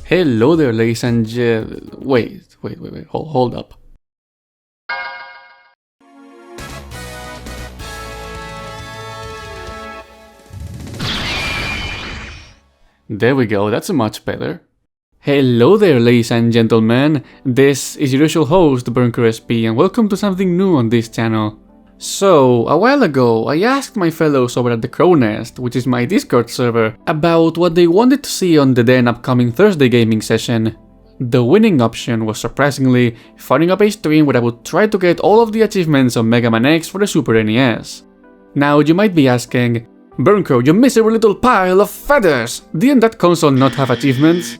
Hello there, ladies and wait, hold up. There we go, that's much better. Hello there, ladies and gentlemen, this is your usual host, BurnCrowSP, and welcome to something new on this channel. So, a while ago, I asked my fellows over at the Crow Nest, which is my Discord server, about what they wanted to see on the then upcoming Thursday gaming session. The winning option was surprisingly firing up a stream where I would try to get all of the achievements of MegaMan X for the Super NES. Now, you might be asking, BurnCrow, you miserable little pile of feathers! Didn't that console not have achievements?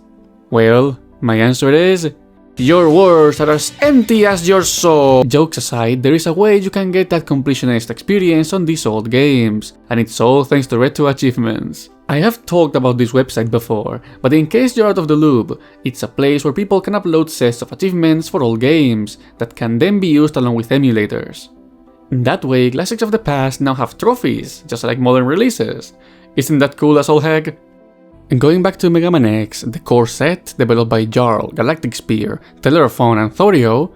Well, my answer is, your words are as empty as your soul! Jokes aside, there is a way you can get that completionist experience on these old games, and it's all thanks to RetroAchievements. I have talked about this website before, but in case you're out of the loop, it's a place where people can upload sets of achievements for old games that can then be used along with emulators. That way, classics of the past now have trophies, just like modern releases. Isn't that cool as all heck? Going back to MegaMan X, the core set, developed by Jarl, Galactic Spear, Telephone and Thorio,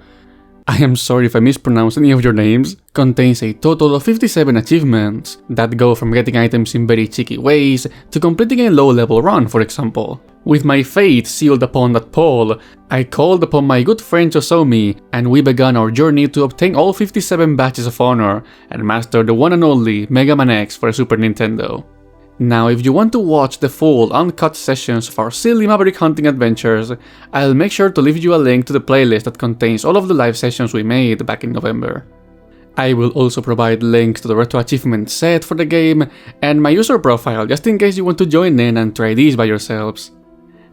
I am sorry if I mispronounce any of your names, contains a total of 57 achievements that go from getting items in very cheeky ways to completing a low-level run, for example. With my fate sealed upon that pole, I called upon my good friend Chosomi, and we began our journey to obtain all 57 badges of honor and master the one and only MegaMan X for Super Nintendo. Now, if you want to watch the full, uncut sessions of our silly Maverick hunting adventures, I'll make sure to leave you a link to the playlist that contains all of the live sessions we made back in November. I will also provide links to the Retro Achievement set for the game and my user profile just in case you want to join in and try these by yourselves.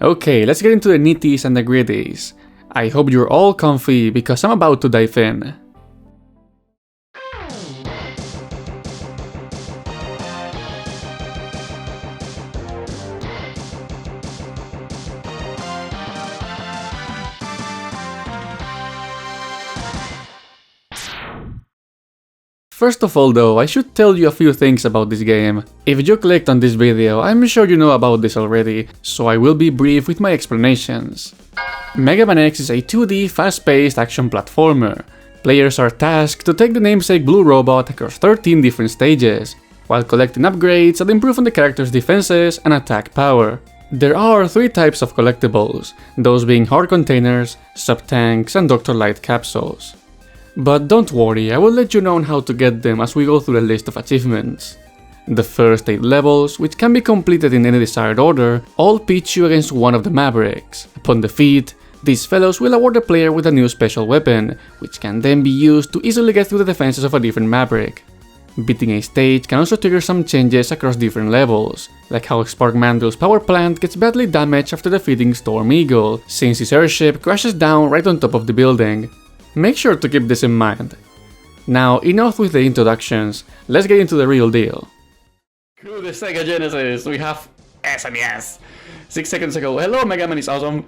Okay, let's get into the nitties and the gritties. I hope you're all comfy because I'm about to dive in. First of all though, I should tell you a few things about this game. If you clicked on this video, I'm sure you know about this already, so I will be brief with my explanations. MegaMan X is a 2D fast-paced action platformer. Players are tasked to take the namesake blue robot across 13 different stages, while collecting upgrades that improve on the character's defenses and attack power. There are 3 types of collectibles, those being heart containers, sub-tanks and Dr. Light capsules. But don't worry, I will let you know on how to get them as we go through the list of achievements. The first 8 levels, which can be completed in any desired order, all pitch you against one of the Mavericks. Upon defeat, these fellows will award the player with a new special weapon, which can then be used to easily get through the defenses of a different Maverick. Beating a stage can also trigger some changes across different levels, like how Spark Mandrill's power plant gets badly damaged after defeating Storm Eagle, since his airship crashes down right on top of the building. Make sure to keep this in mind. Now, enough with the introductions, let's get into the real deal. Through the Sega Genesis, we have SNES. 6 seconds ago, hello MegaMan is awesome.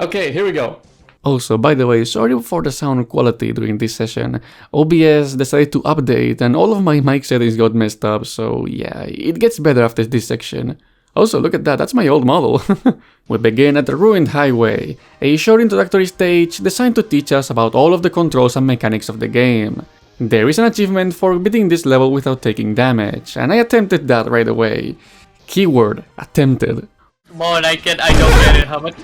Okay, here we go. Also, by the way, sorry for the sound quality during this session. OBS decided to update and all of my mic settings got messed up, so yeah, it gets better after this section. Also, look at that, that's my old model. We begin at the Ruined Highway, a short introductory stage designed to teach us about all of the controls and mechanics of the game. There is an achievement for beating this level without taking damage, and I attempted that right away. Keyword, attempted. Come on, I don't get it, how much—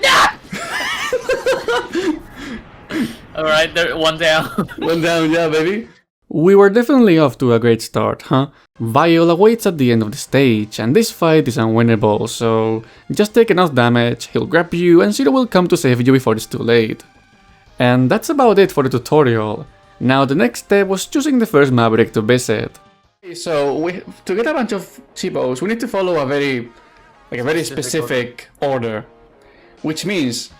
Alright, there, one down. One down, yeah baby. We were definitely off to a great start, huh? Vile awaits at the end of the stage, and this fight is unwinnable, so just take enough damage, he'll grab you, and Zero will come to save you before it's too late. And that's about it for the tutorial. Now the next step was choosing the first Maverick to visit. So to get a bunch of cheapos, we need to follow a very specific order, which means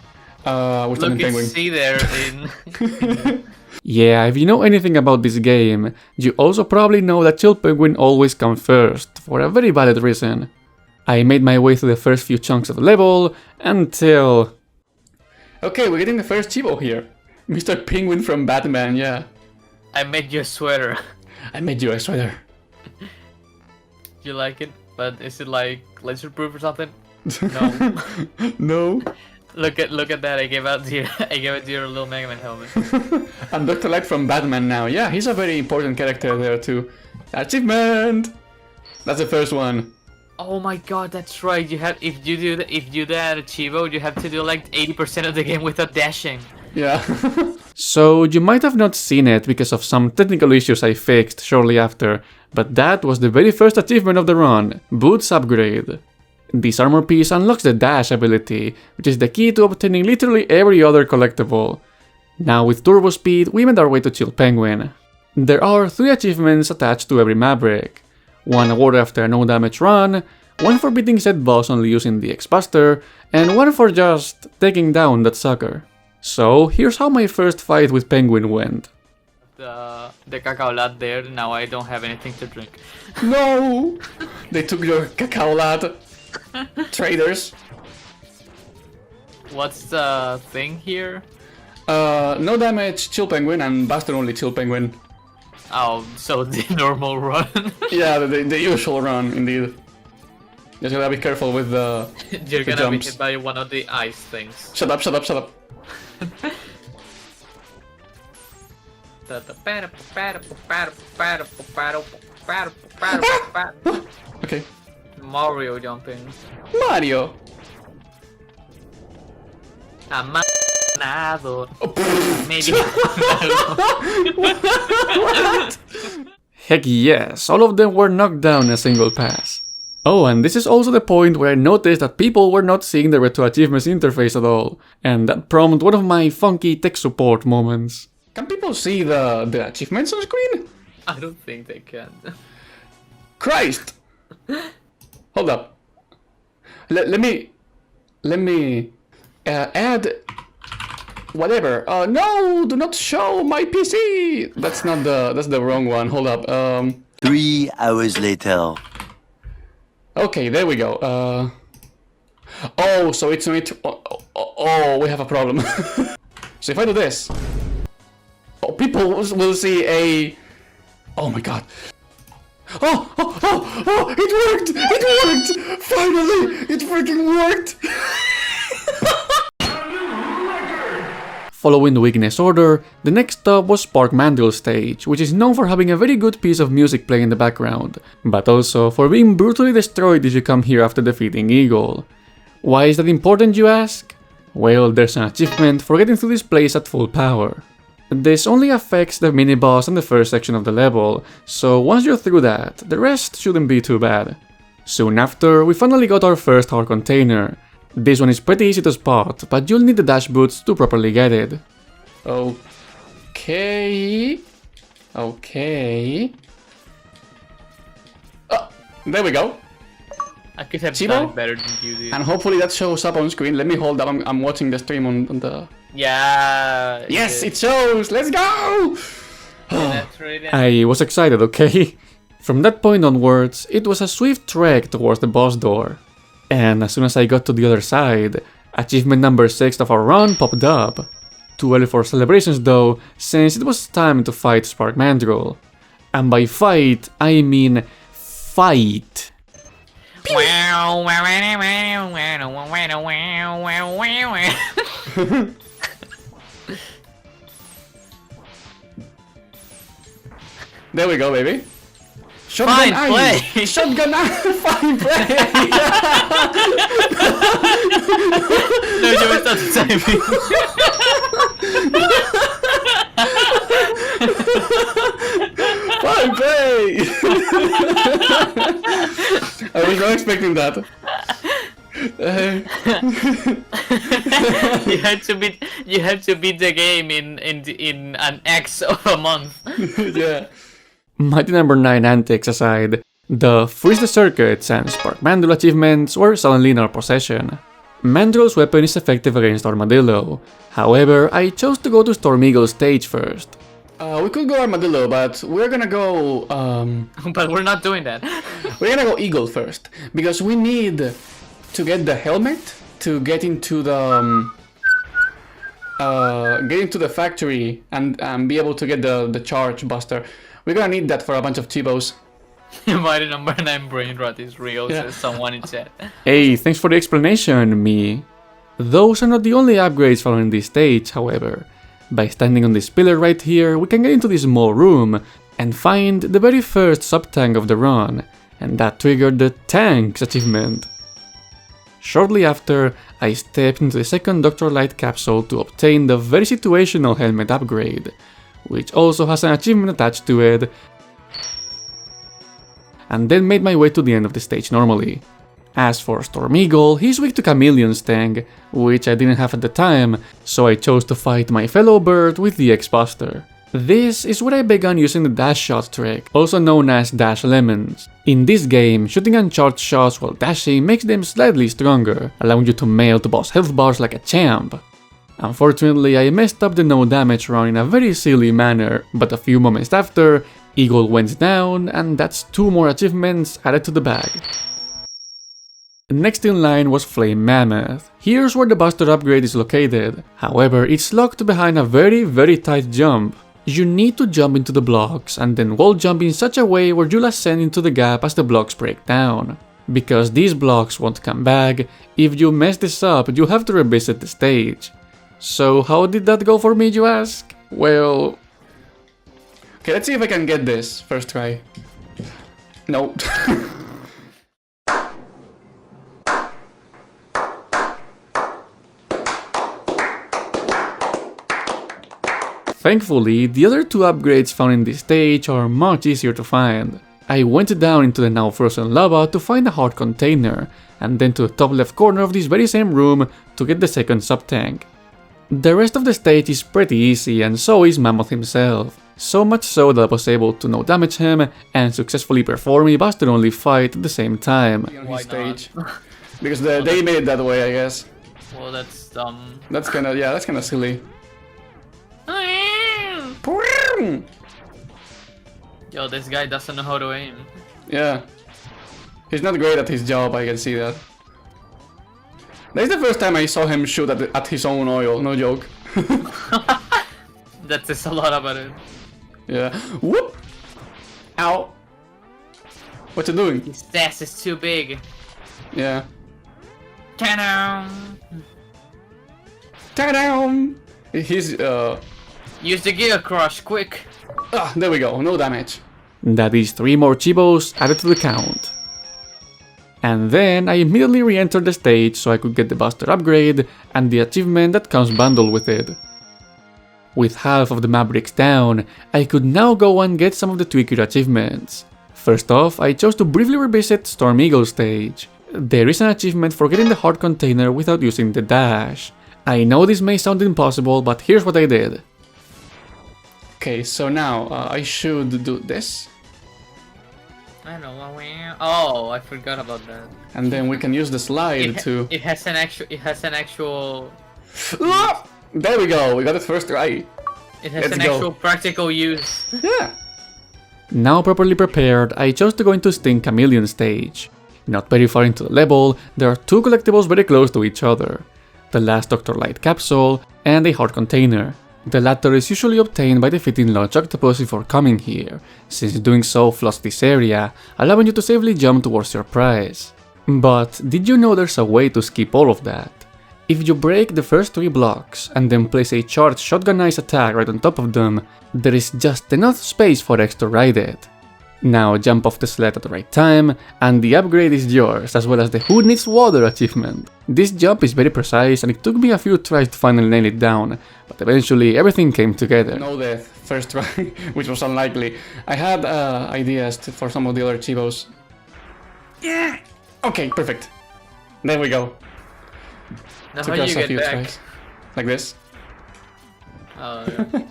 Look, it's C there in... Yeah, if you know anything about this game, you also probably know that Chill Penguin always comes first, for a very valid reason. I made my way through the first few chunks of the level, until... Okay, we're getting the first cheapo here. Mr. Penguin from Batman, yeah. I made you a sweater. I made you a sweater. Do you like it? But is it like laser proof or something? No. No. Look at that! I gave it to your little Mega Man helmet. I'm Dr. Light from Batman now. Yeah, he's a very important character there too. Achievement! That's the first one. Oh my god, that's right. You have if you do that Achievo, you have to do like 80% of the game without dashing. Yeah. So you might have not seen it because of some technical issues I fixed shortly after, but that was the very first achievement of the run, Boots Upgrade. This armor piece unlocks the dash ability, which is the key to obtaining literally every other collectible. Now with turbo speed, we made our way to Chill Penguin. There are 3 achievements attached to every Maverick. One award after a no damage run, one for beating said boss only using the X-Buster, and one for just taking down that sucker. So here's how my first fight with Penguin went. The cacao lat there, now I don't have anything to drink. No! They took your cacao lat. Traitors. What's the thing here? No damage Chill Penguin and Buster only Chill Penguin. Oh, so the normal run. Yeah, the usual run, indeed. Just gotta be careful with the You're the gonna jumps. be hit by one of the ice things. Shut up, shut up, shut up. Okay. Mario jumping. Mario! Amanado. Maybe. What? Heck yes, all of them were knocked down in a single pass. Oh, and this is also the point where I noticed that people were not seeing the RetroAchievements interface at all, and that prompted one of my funky tech support moments. Can people see the achievements on screen? I don't think they can. Christ! Hold up. Let me add whatever. No, do not show my PC. That's the wrong one. Hold up. 3 hours later. Okay, there we go. Oh, so it's only oh, we have a problem. So if I do this, oh, people will see a. Oh my god. Oh, it worked! It worked! Finally! It freaking worked! Following the weakness order, the next stop was Spark Mandrill's stage, which is known for having a very good piece of music playing in the background, but also for being brutally destroyed if you come here after defeating Eagle. Why is that important, you ask? Well, there's an achievement for getting through this place at full power. This only affects the mini-boss and the first section of the level, so once you're through that, the rest shouldn't be too bad. Soon after, we finally got our first heart container. This one is pretty easy to spot, but you'll need the dash boots to properly get it. Okay... Okay... Oh, there we go. I could have Chibo? done it better than you did. And hopefully that shows up on screen. Let me hold up, I'm watching the stream on the... Yeah. Yes, it shows! Let's go! That's really I was excited, okay? From that point onwards, it was a swift trek towards the boss door. And as soon as I got to the other side, achievement number 6 of our run popped up. Too early for celebrations though, since it was time to fight Spark Mandrill. And by fight, I mean fight. There we go, baby. Shotgun Fine play. Shotgun fine play. No, you were not timing. Fine play. I was not expecting that. You have to beat the game in an X of a month. Yeah. Mighty number 9 antics aside, the Freeze the Circuits and Spark Mandrill achievements were suddenly in our possession. Mandrill's weapon is effective against Armadillo, however, I chose to go to Storm Eagle's stage first. We could go Armadillo, but we're gonna go, But we're not doing that. we're gonna go Eagle first, because we need to get the helmet to get into the, factory and be able to get the charge buster. We're gonna need that for a bunch of Chibos. Mighty number 9 brain rot is real, Yeah. says someone in chat. Hey, thanks for the explanation, me. Those are not the only upgrades following this stage, however. By standing on this pillar right here, we can get into this small room and find the very first sub-tank of the run, and that triggered the Tanks achievement. Shortly after, I stepped into the second Dr. Light capsule to obtain the very situational helmet upgrade, which also has an achievement attached to it, and then made my way to the end of the stage normally. As for Storm Eagle, he's weak to Chameleon's tank, which I didn't have at the time, so I chose to fight my fellow bird with the X-Buster. This is where I began using the dash shot trick, also known as dash lemons. In this game, shooting uncharged shots while dashing makes them slightly stronger, allowing you to melt boss health bars like a champ. Unfortunately, I messed up the no damage run in a very silly manner, but a few moments after, Eagle went down, and that's 2 more achievements added to the bag. Next in line was Flame Mammoth. Here's where the Buster upgrade is located, however it's locked behind a very tight jump. You need to jump into the blocks and then wall jump in such a way where you'll ascend into the gap as the blocks break down. Because these blocks won't come back, if you mess this up you'll have to revisit the stage. So how did that go for me, you ask? Well... Okay, let's see if I can get this first try. No. Thankfully, the other 2 upgrades found in this stage are much easier to find. I went down into the now frozen lava to find a heart container, and then to the top left corner of this very same room to get the second sub-tank. The rest of the stage is pretty easy, and so is Mammoth himself. So much so that I was able to no damage him and successfully perform a Buster only fight at the same time. Why stage. Because they made it that way, I guess. Well, that's dumb. That's kinda silly. Yo, this guy doesn't know how to aim. Yeah. He's not great at his job, I can see that. That's the first time I saw him shoot at his own oil, no joke. That says a lot about it. Yeah. Whoop! Ow! What you doing? His ass is too big. Yeah. Ta-da! Ta-da! He's, Use the Giga Crush, quick! Ah, there we go, no damage. That is 3 more Chibos added to the count. And then I immediately re-entered the stage so I could get the Buster upgrade and the achievement that comes bundled with it. With half of the Mavericks down, I could now go and get some of the tweaker achievements. First off, I chose to briefly revisit Storm Eagle stage. There is an achievement for getting the heart container without using the dash. I know this may sound impossible, but here's what I did. Okay, so now I should do this. I know. Oh, I forgot about that. And then we can use the slide to... It has an actual... Ah! There we go, we got it first try. It has an actual practical use. Yeah. Now properly prepared, I chose to go into Sting Chameleon stage. Not very far into the level, there are 2 collectibles very close to each other. The last Dr. Light capsule and a heart container. The latter is usually obtained by defeating Launch Octopus before coming here, since doing so floods this area, allowing you to safely jump towards your prize. But did you know there's a way to skip all of that? If you break the first 3 blocks and then place a charged shotgun-ice attack right on top of them, there is just enough space for X to ride it. Now jump off the sled at the right time, and the upgrade is yours, as well as the Who Needs Water achievement. This jump is very precise and it took me a few tries to finally nail it down, but eventually everything came together. No death, first try, which was unlikely. I had ideas for some of the other Chibos. Yeah! Okay, perfect. There we go. Now Took how us you a get few back? tries. Like this. Oh, yeah.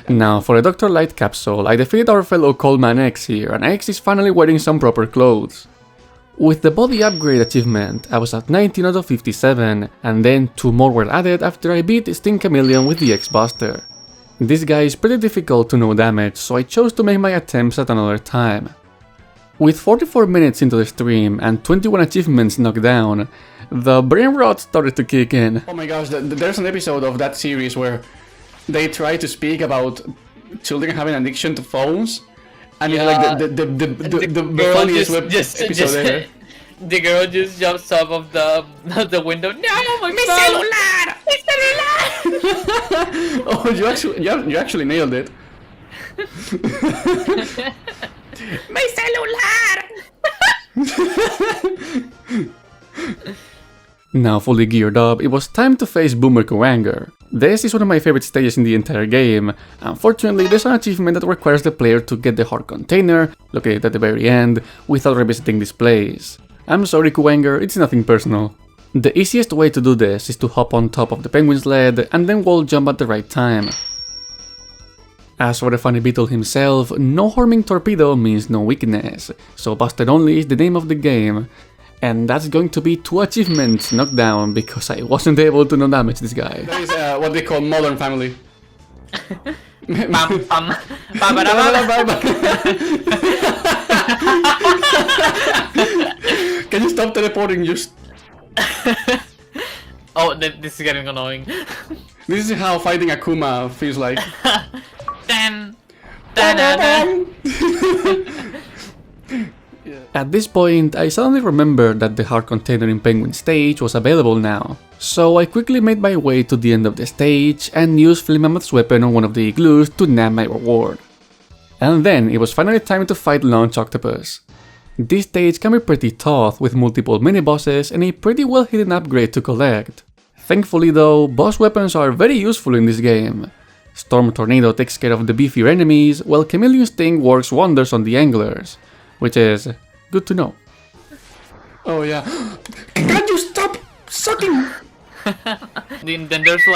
Now, for a Dr. Light capsule, I defeated our fellow RockMan X here, and X is finally wearing some proper clothes. With the body upgrade achievement, I was at 19 out of 57, and then 2 more were added after I beat Sting Chameleon with the X Buster. This guy is pretty difficult to no damage, so I chose to make my attempts at another time. With 44 minutes into the stream and 21 achievements knocked down, the brain rot started to kick in. Oh my gosh, there's an episode of that series where they try to speak about children having addiction to phones, And Yeah. it's like the girl funniest web episode ever. The girl just jumps off of the window. No, my celular! Mi celular! Oh, you actually nailed it. My celular! Now fully geared up, it was time to face BurnCrowSP. This is one of my favorite stages in the entire game. Unfortunately, there's an achievement that requires the player to get the heart container, located at the very end, without revisiting this place. I'm sorry Crowsp, it's nothing personal. The easiest way to do this is to hop on top of the penguin sled and then wall jump at the right time. As for the funny beetle himself, no harming torpedo means no weakness, so busted only is the name of the game. And that's going to be 2 achievements knocked down because I wasn't able to no-damage this guy. That is what they call modern family. Pam, pam. Can you stop teleporting just... Oh, this is getting annoying. This is how fighting Akuma feels like. Dan. Dan. At this point, I suddenly remembered that the heart container in Penguin stage was available now. So I quickly made my way to the end of the stage and used Flimammoth's weapon on one of the igloos to nab my reward. And then it was finally time to fight Launch Octopus. This stage can be pretty tough with multiple mini-bosses and a pretty well hidden upgrade to collect. Thankfully though, boss weapons are very useful in this game. Storm Tornado takes care of the beefier enemies, while Chameleon Sting works wonders on the anglers, which is good to know. Oh yeah. Can you stop sucking? Then there's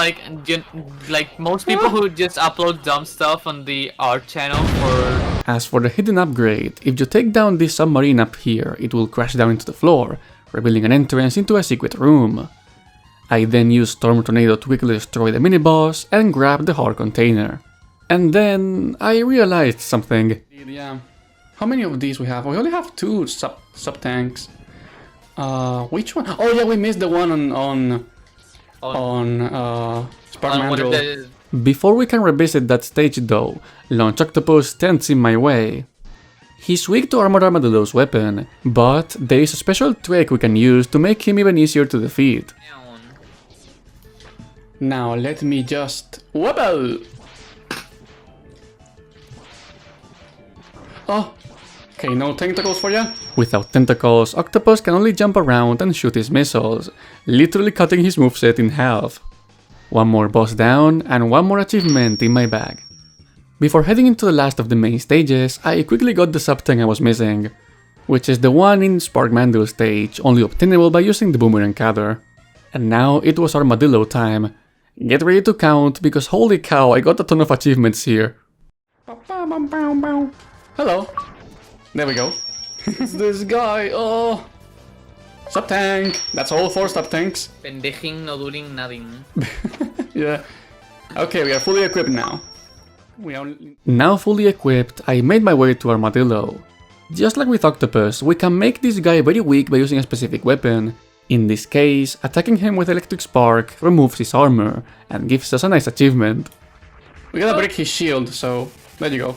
like most people who just upload dumb stuff on the art channel for... As for the hidden upgrade, if you take down this submarine up here, it will crash down into the floor, revealing an entrance into a secret room. I then use Storm Tornado to quickly destroy the mini-boss and grab the heart container. And then I realized something. Yeah. How many of these we have? We only have 2 sub-tanks. Which one? Oh yeah, we missed the one on Spark Mandrill. Before we can revisit that stage though, Launch Octopus stands in my way. He's weak to Armored Armadillo's weapon, but there is a special trick we can use to make him even easier to defeat. Now let me just... wobble! Oh, okay, no tentacles for ya? Without tentacles, Octopus can only jump around and shoot his missiles, literally cutting his moveset in half. One more boss down, and one more achievement in my bag. Before heading into the last of the main stages, I quickly got the sub-tank I was missing, which is the one in Spark Mandrill stage, only obtainable by using the boomerang cutter. And now it was Armadillo time. Get ready to count, because holy cow, I got a ton of achievements here. Hello. There we go. It's this guy, oh. Sub-tank. That's all 4 sub-tanks. Pendejing, no doing nothing. Yeah. Okay, we are fully equipped now. Now fully equipped, I made my way to Armadillo. Just like with Octopus, we can make this guy very weak by using a specific weapon. In this case, attacking him with Electric Spark removes his armor and gives us a nice achievement. We gotta break his shield, so there you go.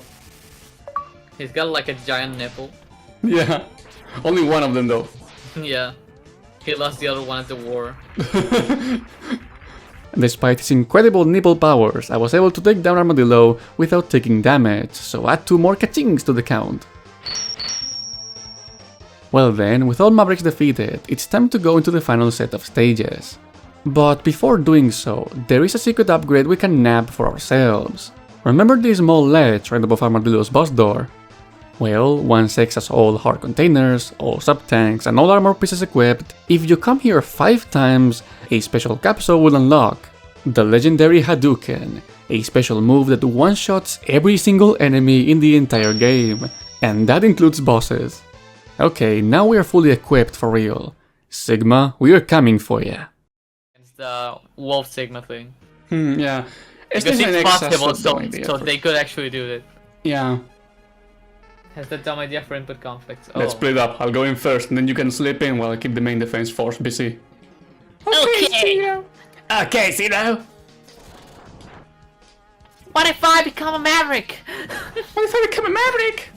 He's got like a giant nipple. Yeah, only one of them though. Yeah, he lost the other one at the war. Despite his incredible nipple powers, I was able to take down Armadillo without taking damage, so add 2 more kachings to the count. Well then, with all Mavericks defeated, it's time to go into the final set of stages. But before doing so, there is a secret upgrade we can nab for ourselves. Remember this small ledge right above Armadillo's boss door? Well, once X has all heart containers, all sub-tanks and all armor pieces equipped, if you come here 5 times, a special capsule will unlock. The legendary Hadouken, a special move that one-shots every single enemy in the entire game, and that includes bosses. Okay, now we are fully equipped for real. Sigma, we are coming for ya. It's the Wolf Sigma thing. Yeah. Because it's possible, so they could actually do it. Yeah. Has that dumb idea for input conflicts? Oh. Let's split up. I'll go in first, and then you can slip in while I keep the main defense force busy. Okay. Okay, Zeno. What if I become a Maverick? What if I become a Maverick?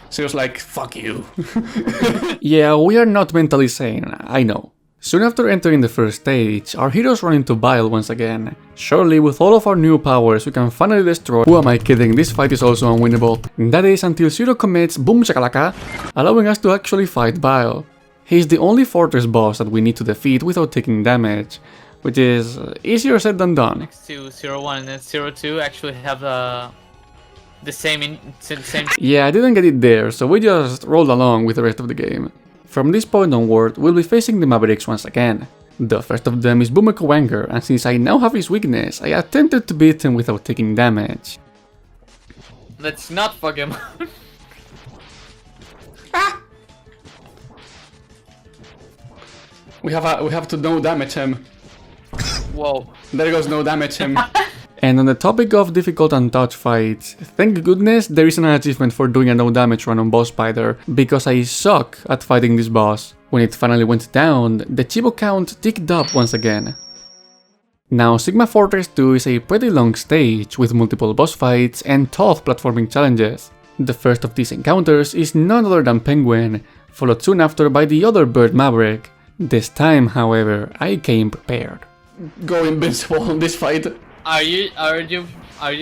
So he was like, fuck you. Yeah, we are not mentally sane, I know. Soon after entering the first stage, our heroes run into Bile once again. Surely with all of our new powers we can finally destroy— Who am I kidding, this fight is also unwinnable. That is until Zero commits boom shakalaka, allowing us to actually fight Bile. He's the only fortress boss that we need to defeat without taking damage, which is easier said than done. Next to 01 and 02 actually have the same. Yeah, I didn't get it there, so we just rolled along with the rest of the game. From this point onward, we'll be facing the Mavericks once again. The first of them is Boomerang, and since I now have his weakness, I attempted to beat him without taking damage. Let's not fuck him. Ah! We have to no damage him. Whoa. There goes no damage him. And on the topic of difficult untouched fights, thank goodness there is an achievement for doing a no damage run on Boss Spider, because I suck at fighting this boss. When it finally went down, the Chibo count ticked up once again. Now Sigma Fortress 2 is a pretty long stage with multiple boss fights and tough platforming challenges. The first of these encounters is none other than Penguin, followed soon after by the other bird Maverick. This time, however, I came prepared. Go invincible in this fight. Are you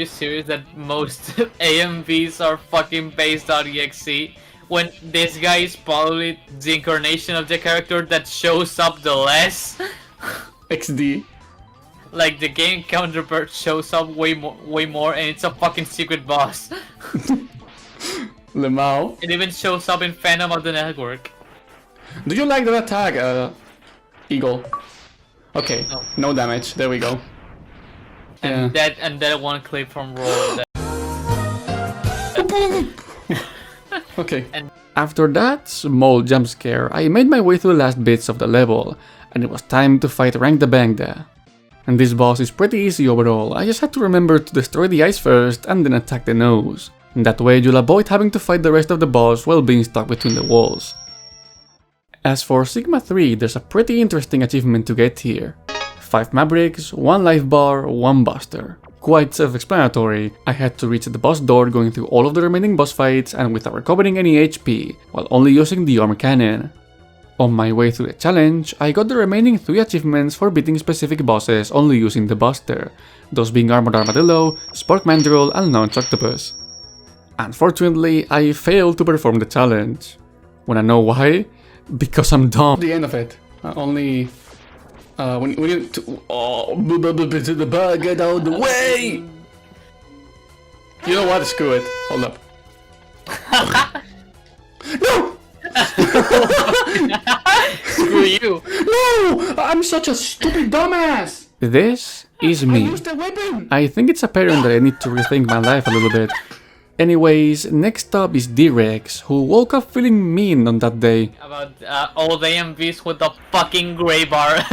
serious that most AMVs are fucking based on EXE? When this guy is probably the incarnation of the character that shows up the less? XD. Like the game counterpart shows up way more, and it's a fucking secret boss. Lemao. It even shows up in Phantom of the Network. Do you like that attack, Eagle? Okay, no damage. There we go. And that one clip from Roll. Okay. And after that small jump scare, I made my way through the last bits of the level, and it was time to fight Rank the Bangda. And this boss is pretty easy overall. I just had to remember to destroy the eyes first and then attack the nose. That way you'll avoid having to fight the rest of the boss while being stuck between the walls. As for Sigma 3, there's a pretty interesting achievement to get here. 5 Mavericks, 1 life bar, 1 buster. Quite self-explanatory. I had to reach the boss door going through all of the remaining boss fights and without recovering any HP, while only using the arm cannon. On my way through the challenge, I got the remaining 3 achievements for beating specific bosses only using the buster, those being Armored Armadillo, Spork Mandrill, and Launch Octopus. Unfortunately, I failed to perform the challenge. Wanna know why? Because I'm dumb. The end of it. We need to— oh, the bug, get out of the way! You know what? Screw it. Hold up. No! Screw you. No! I'm such a stupid dumbass! This is me. I think it's apparent that I need to rethink my life a little bit. Anyways, next up is D-Rex, who woke up feeling mean on that day. About all the AMVs with the fucking gray bar.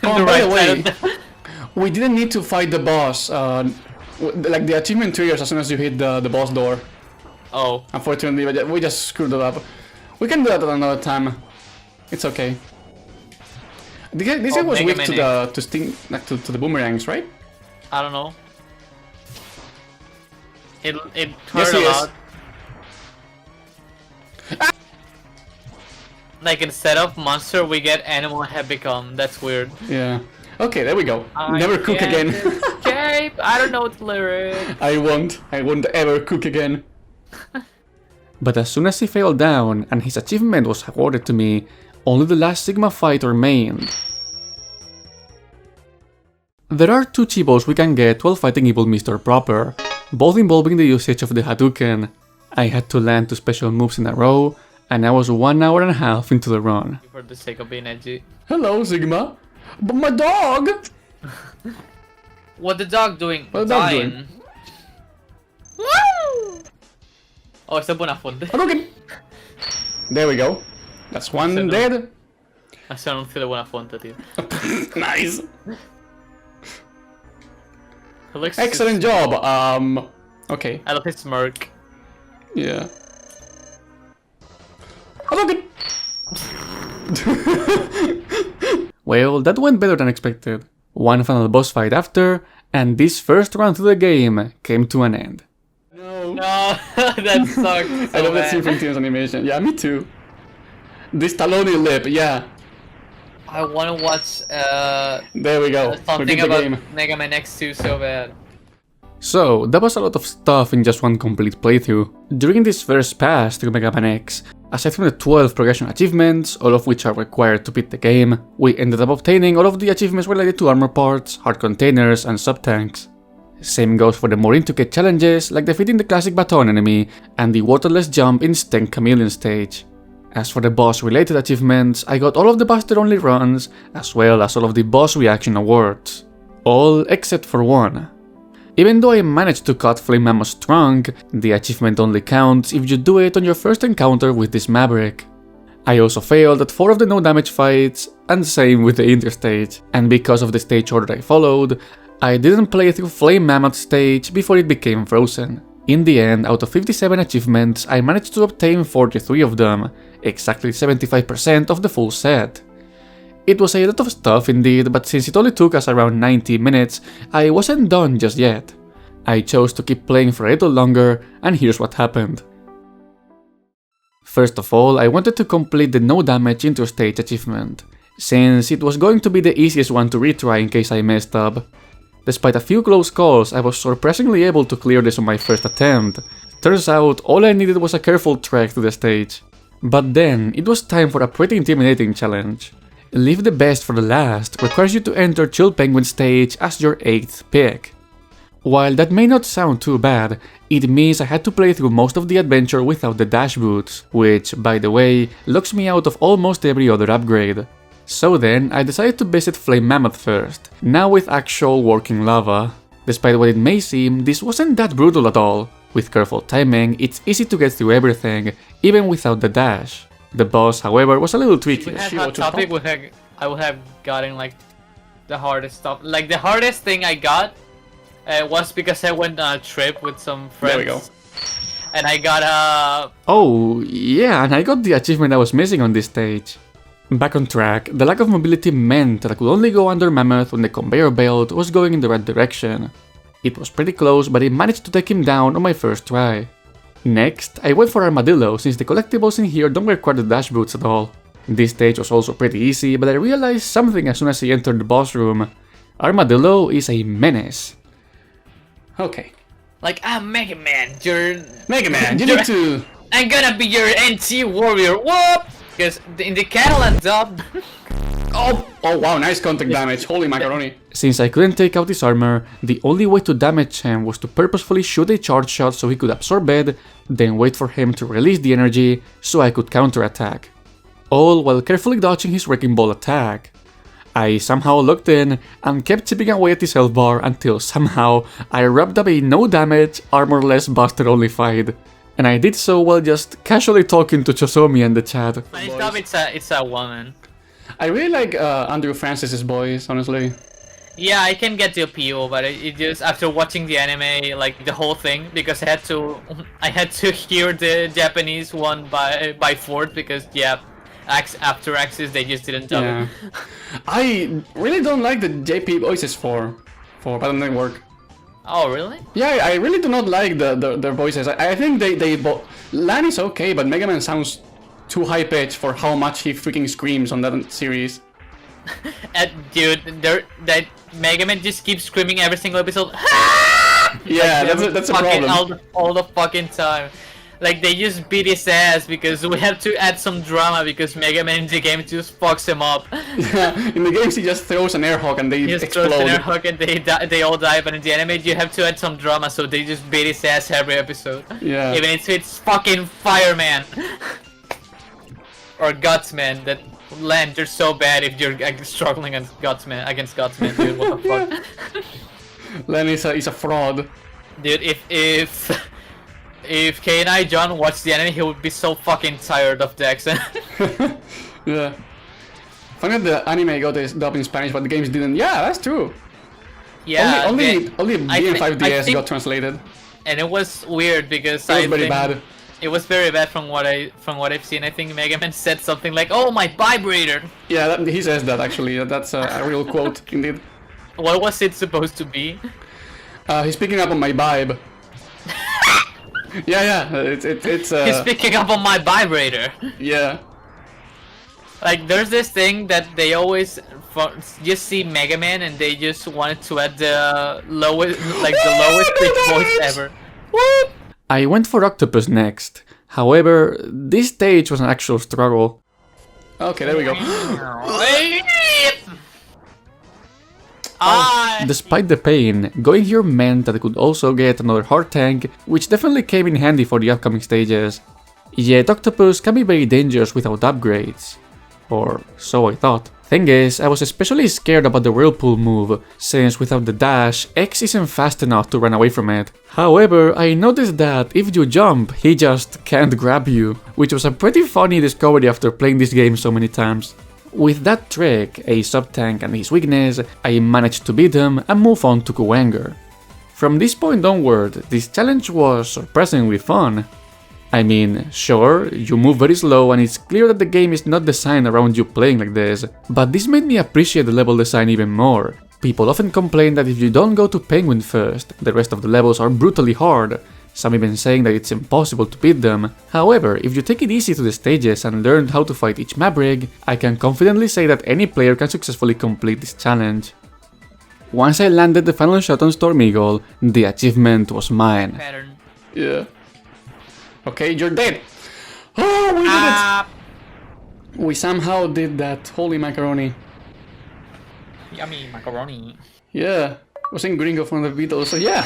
Oh, by the way, we didn't need to fight the boss. Like the achievement triggers as soon as you hit the boss door. Oh. Unfortunately, we just screwed it up. We can do that another time. It's okay. This guy was weak to the boomerangs, right? I don't know. It Yes, hurt he a is. lot. Like instead of monster, we get animal have become. That's weird. Yeah. Okay, there we go. Never cook again. Escape. I don't know the lyric. I won't ever cook again. But as soon as he fell down and his achievement was awarded to me, only the last Sigma fight remained. There are 2 Chibos we can get while fighting Evil Mr. Proper, both involving the usage of the Hadouken. I had to land 2 special moves in a row, and I was 1 hour and a half into the run. For the sake of being edgy. Hello, Sigma. But my dog! What the dog doing? What the dog doing? Woo! Oh, esa buena fonte. Hadouken! There we go. That's one dead. Ese anuncio de buena fonte, tío. Nice. Looks Excellent job. Okay. I love his smirk. Yeah. Hadouken! Well, that went better than expected. One final boss fight after, and this first run through the game came to an end. No. no. No, that sucked. So I love that bad. scene from Tina's animation. Yeah, me too. This Taloni lip, yeah. I want to watch There we go. something Repeat the about game. MegaMan X 2 so bad. So, that was a lot of stuff in just one complete playthrough. During this first pass through MegaMan X, aside from the 12 progression achievements, all of which are required to beat the game, we ended up obtaining all of the achievements related to armor parts, hard containers, and sub-tanks. Same goes for the more intricate challenges, like defeating the classic baton enemy and the waterless jump in Stenk Chameleon stage. As for the boss related achievements, I got all of the Buster only runs, as well as all of the boss reaction awards. All except for one. Even though I managed to cut Flame Mammoth's trunk, the achievement only counts if you do it on your first encounter with this Maverick. I also failed at 4 of the no damage fights, and same with the interstage, and because of the stage order I followed, I didn't play through Flame Mammoth stage before it became frozen. In the end, out of 57 achievements, I managed to obtain 43 of them, exactly 75% of the full set. It was a lot of stuff indeed, but since it only took us around 90 minutes, I wasn't done just yet. I chose to keep playing for a little longer, and here's what happened. First of all, I wanted to complete the no damage interstage achievement, since it was going to be the easiest one to retry in case I messed up. Despite a few close calls, I was surprisingly able to clear this on my first attempt. Turns out, all I needed was a careful trek to the stage. But then, it was time for a pretty intimidating challenge. Leave the best for the last requires you to enter Chill Penguin stage as your 8th pick. While that may not sound too bad, it means I had to play through most of the adventure without the dash boots, which, by the way, locks me out of almost every other upgrade. So then, I decided to visit Flame Mammoth first, now with actual working lava. Despite what it may seem, this wasn't that brutal at all. With careful timing, it's easy to get through everything, even without the dash. The boss, however, was a little tricky. If we had Hot Topic, I would have gotten like the hardest stuff. Like the hardest thing I got was because I went on a trip with some friends. There we go. And I got a... Oh, yeah, and I got the achievement I was missing on this stage. Back on track, the lack of mobility meant that I could only go under Mammoth when the conveyor belt was going in the right direction. It was pretty close, but I managed to take him down on my first try. Next, I went for Armadillo, since the collectibles in here don't require the dash boots at all. This stage was also pretty easy, but I realized something as soon as I entered the boss room. Armadillo is a menace. Okay. Like, I'm MegaMan, you're... MegaMan, you need to... I'm gonna be your NT warrior, whoop! Because in the Catalan dub... Oh wow, nice contact damage, holy macaroni. Since I couldn't take out his armor, the only way to damage him was to purposefully shoot a charge shot so he could absorb it, then wait for him to release the energy so I could counterattack. All while carefully dodging his Wrecking Ball attack. I somehow looked in and kept chipping away at his health bar until somehow I wrapped up a no damage, armorless Buster only fight. And I did so while just casually talking to Chosomi in the chat. It's a woman. I really like Andrew Francis's voice, honestly. Yeah, I can get the appeal, but it just after watching the anime, like the whole thing, because I had to hear the Japanese one by force because yeah, after Axis they just didn't dub it. I really don't like the JP voices for Battle Network. Oh really? Yeah, I really do not like their voices. I think Lan is okay, but MegaMan sounds too high pitched for how much he freaking screams on that series. Dude, that MegaMan just keeps screaming every single episode. Yeah, like, that's a problem. All the fucking time. Like they just beat his ass because we have to add some drama because MegaMan in the game just fucks him up. Yeah, in the games he just throws an air hook and they explode. Throws an air hook and they all die, but in the anime you have to add some drama, so they just beat his ass every episode. Yeah. Even if it's fucking Fireman or Gutsman, that land you're so bad if you're struggling against Gutsman, dude. What the fuck? Len is a fraud. Dude, if K&I John watched the anime, he would be so fucking tired of Jackson. Yeah. Funny that the anime got this dub in Spanish, but the games didn't. Yeah, that's true. Yeah. Only BN5DS got translated. And it was weird because it was very bad. It was very bad from what I've seen. I think MegaMan said something like, "Oh, my vibrator." Yeah, he says that actually. That's a real quote indeed. What was it supposed to be? He's picking up on my vibe. Yeah, it's He's picking up on my vibrator. yeah. Like, there's this thing that they always just see MegaMan and they just wanted to add the lowest, like the lowest pitch voice ever. What? I went for Octopus next. However, this stage was an actual struggle. Okay, there we go. Despite the pain, going here meant that I could also get another heart tank, which definitely came in handy for the upcoming stages. Yet Octopus can be very dangerous without upgrades. Or so I thought. Thing is, I was especially scared about the whirlpool move, since without the dash, X isn't fast enough to run away from it. However, I noticed that if you jump, he just can't grab you, which was a pretty funny discovery after playing this game so many times. With that trick, a sub-tank and his weakness, I managed to beat him and move on to Kuwanger. From this point onward, this challenge was surprisingly fun. I mean, sure, you move very slow and it's clear that the game is not designed around you playing like this, but this made me appreciate the level design even more. People often complain that if you don't go to Penguin first, the rest of the levels are brutally hard, some even saying that it's impossible to beat them. However, if you take it easy to the stages and learn how to fight each Maverick, I can confidently say that any player can successfully complete this challenge. Once I landed the final shot on Storm Eagle, the achievement was mine. Pattern. Yeah. Okay, you're dead! Oh, we did it! We somehow did that. Holy macaroni. Yummy macaroni. Yeah, wasn't Gringo from the Beatles, so yeah.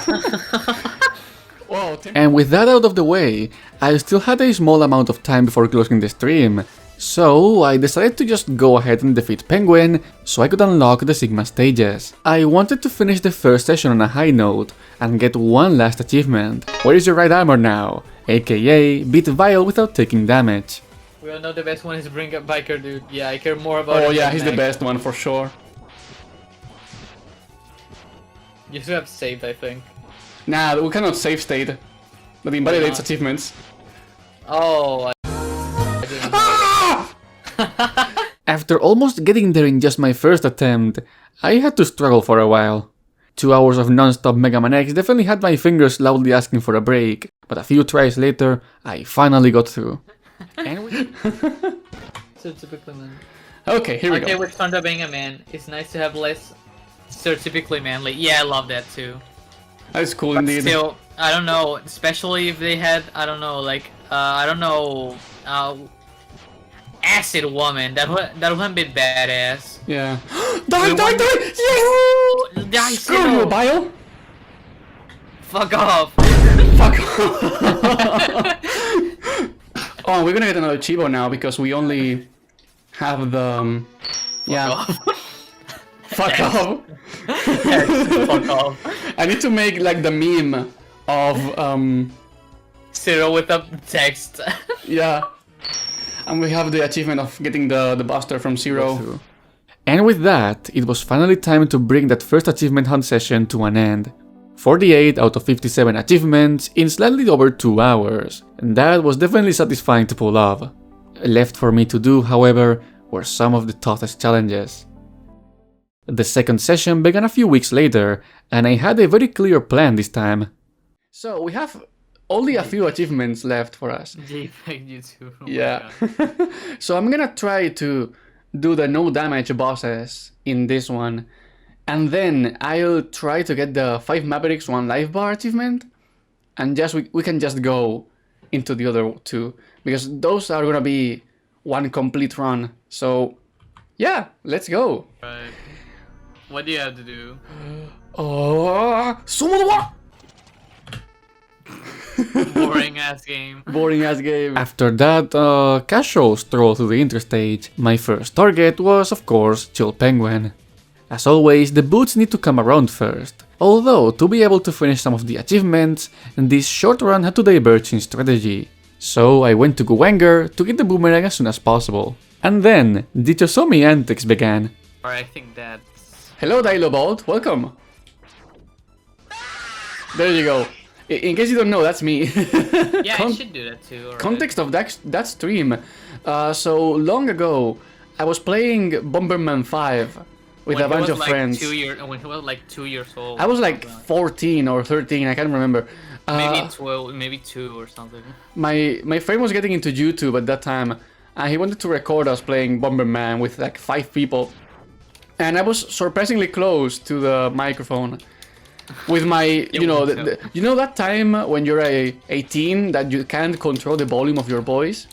Whoa, and with that out of the way, I still had a small amount of time before closing the stream, so I decided to just go ahead and defeat Penguin so I could unlock the Sigma stages. I wanted to finish the first session on a high note and get one last achievement. Where is your right armor now? AKA beat Vile without taking damage. We all know the best one is Bring Up Biker, dude. Yeah, I care more about Oh it yeah, than he's the Max. best one for sure. You should have saved, I think. Nah, we cannot save state. That invalidates achievements. Oh, After almost getting there in just my first attempt, I had to struggle for a while. 2 hours of non-stop megamanx X definitely had my fingers loudly asking for a break, but a few tries later, I finally got through. So typically man. Okay, here we Okay, go. with Thunder being a man, it's nice to have less stereotypically manly. Yeah, I love that too. That's cool But indeed. still, I don't know, especially if they had, I don't know, like, acid woman, that would have been badass. Yeah. Die! Yes! Die, Screw you, Cyril! Bile! Fuck off! Fuck off! Oh, we're gonna get another Chibo now because we only have the... yeah. Fuck off. Fuck off. I need to make like the meme of Cyril with the text. yeah. And we have the achievement of getting the Buster from Zero. And with that, it was finally time to bring that first achievement hunt session to an end. 48 out of 57 achievements in slightly over 2 hours, and that was definitely satisfying to pull off. Left for me to do, however, were some of the toughest challenges. The second session began a few weeks later, and I had a very clear plan this time. So we have only a few achievements left for us. JPEG YouTube. Oh Yeah. So I'm gonna try to do the no damage bosses in this one, and then I'll try to get the 5 Mavericks 1 life bar achievement, and just we can just go into the other two, because those are gonna be one complete run. So yeah, let's go. Right. What do you have to do? Oh, Boring ass game. boring ass game. After that casual stroll through the interstate, my first target was of course Chill Penguin. As always, the boots need to come around first. Although, to be able to finish some of the achievements, this short run had to diverge in strategy. So I went to Kuwanger to get the boomerang as soon as possible. And then, the Chosomi antics began. Alright, I think that's... Hello Dilobolt, welcome! There you go. In case you don't know, that's me. Yeah, I should do that too. Alright. Context of that stream. So long ago, I was playing Bomberman 5 with a bunch of friends. When he was like 2 years old. I was like 14 or 13, I can't remember. Maybe 12, maybe 2 or something. My friend was getting into YouTube at that time, and he wanted to record us playing Bomberman with like 5 people. And I was surprisingly close to the microphone with my, you know, you know that time when you're 18 that you can't control the volume of your voice?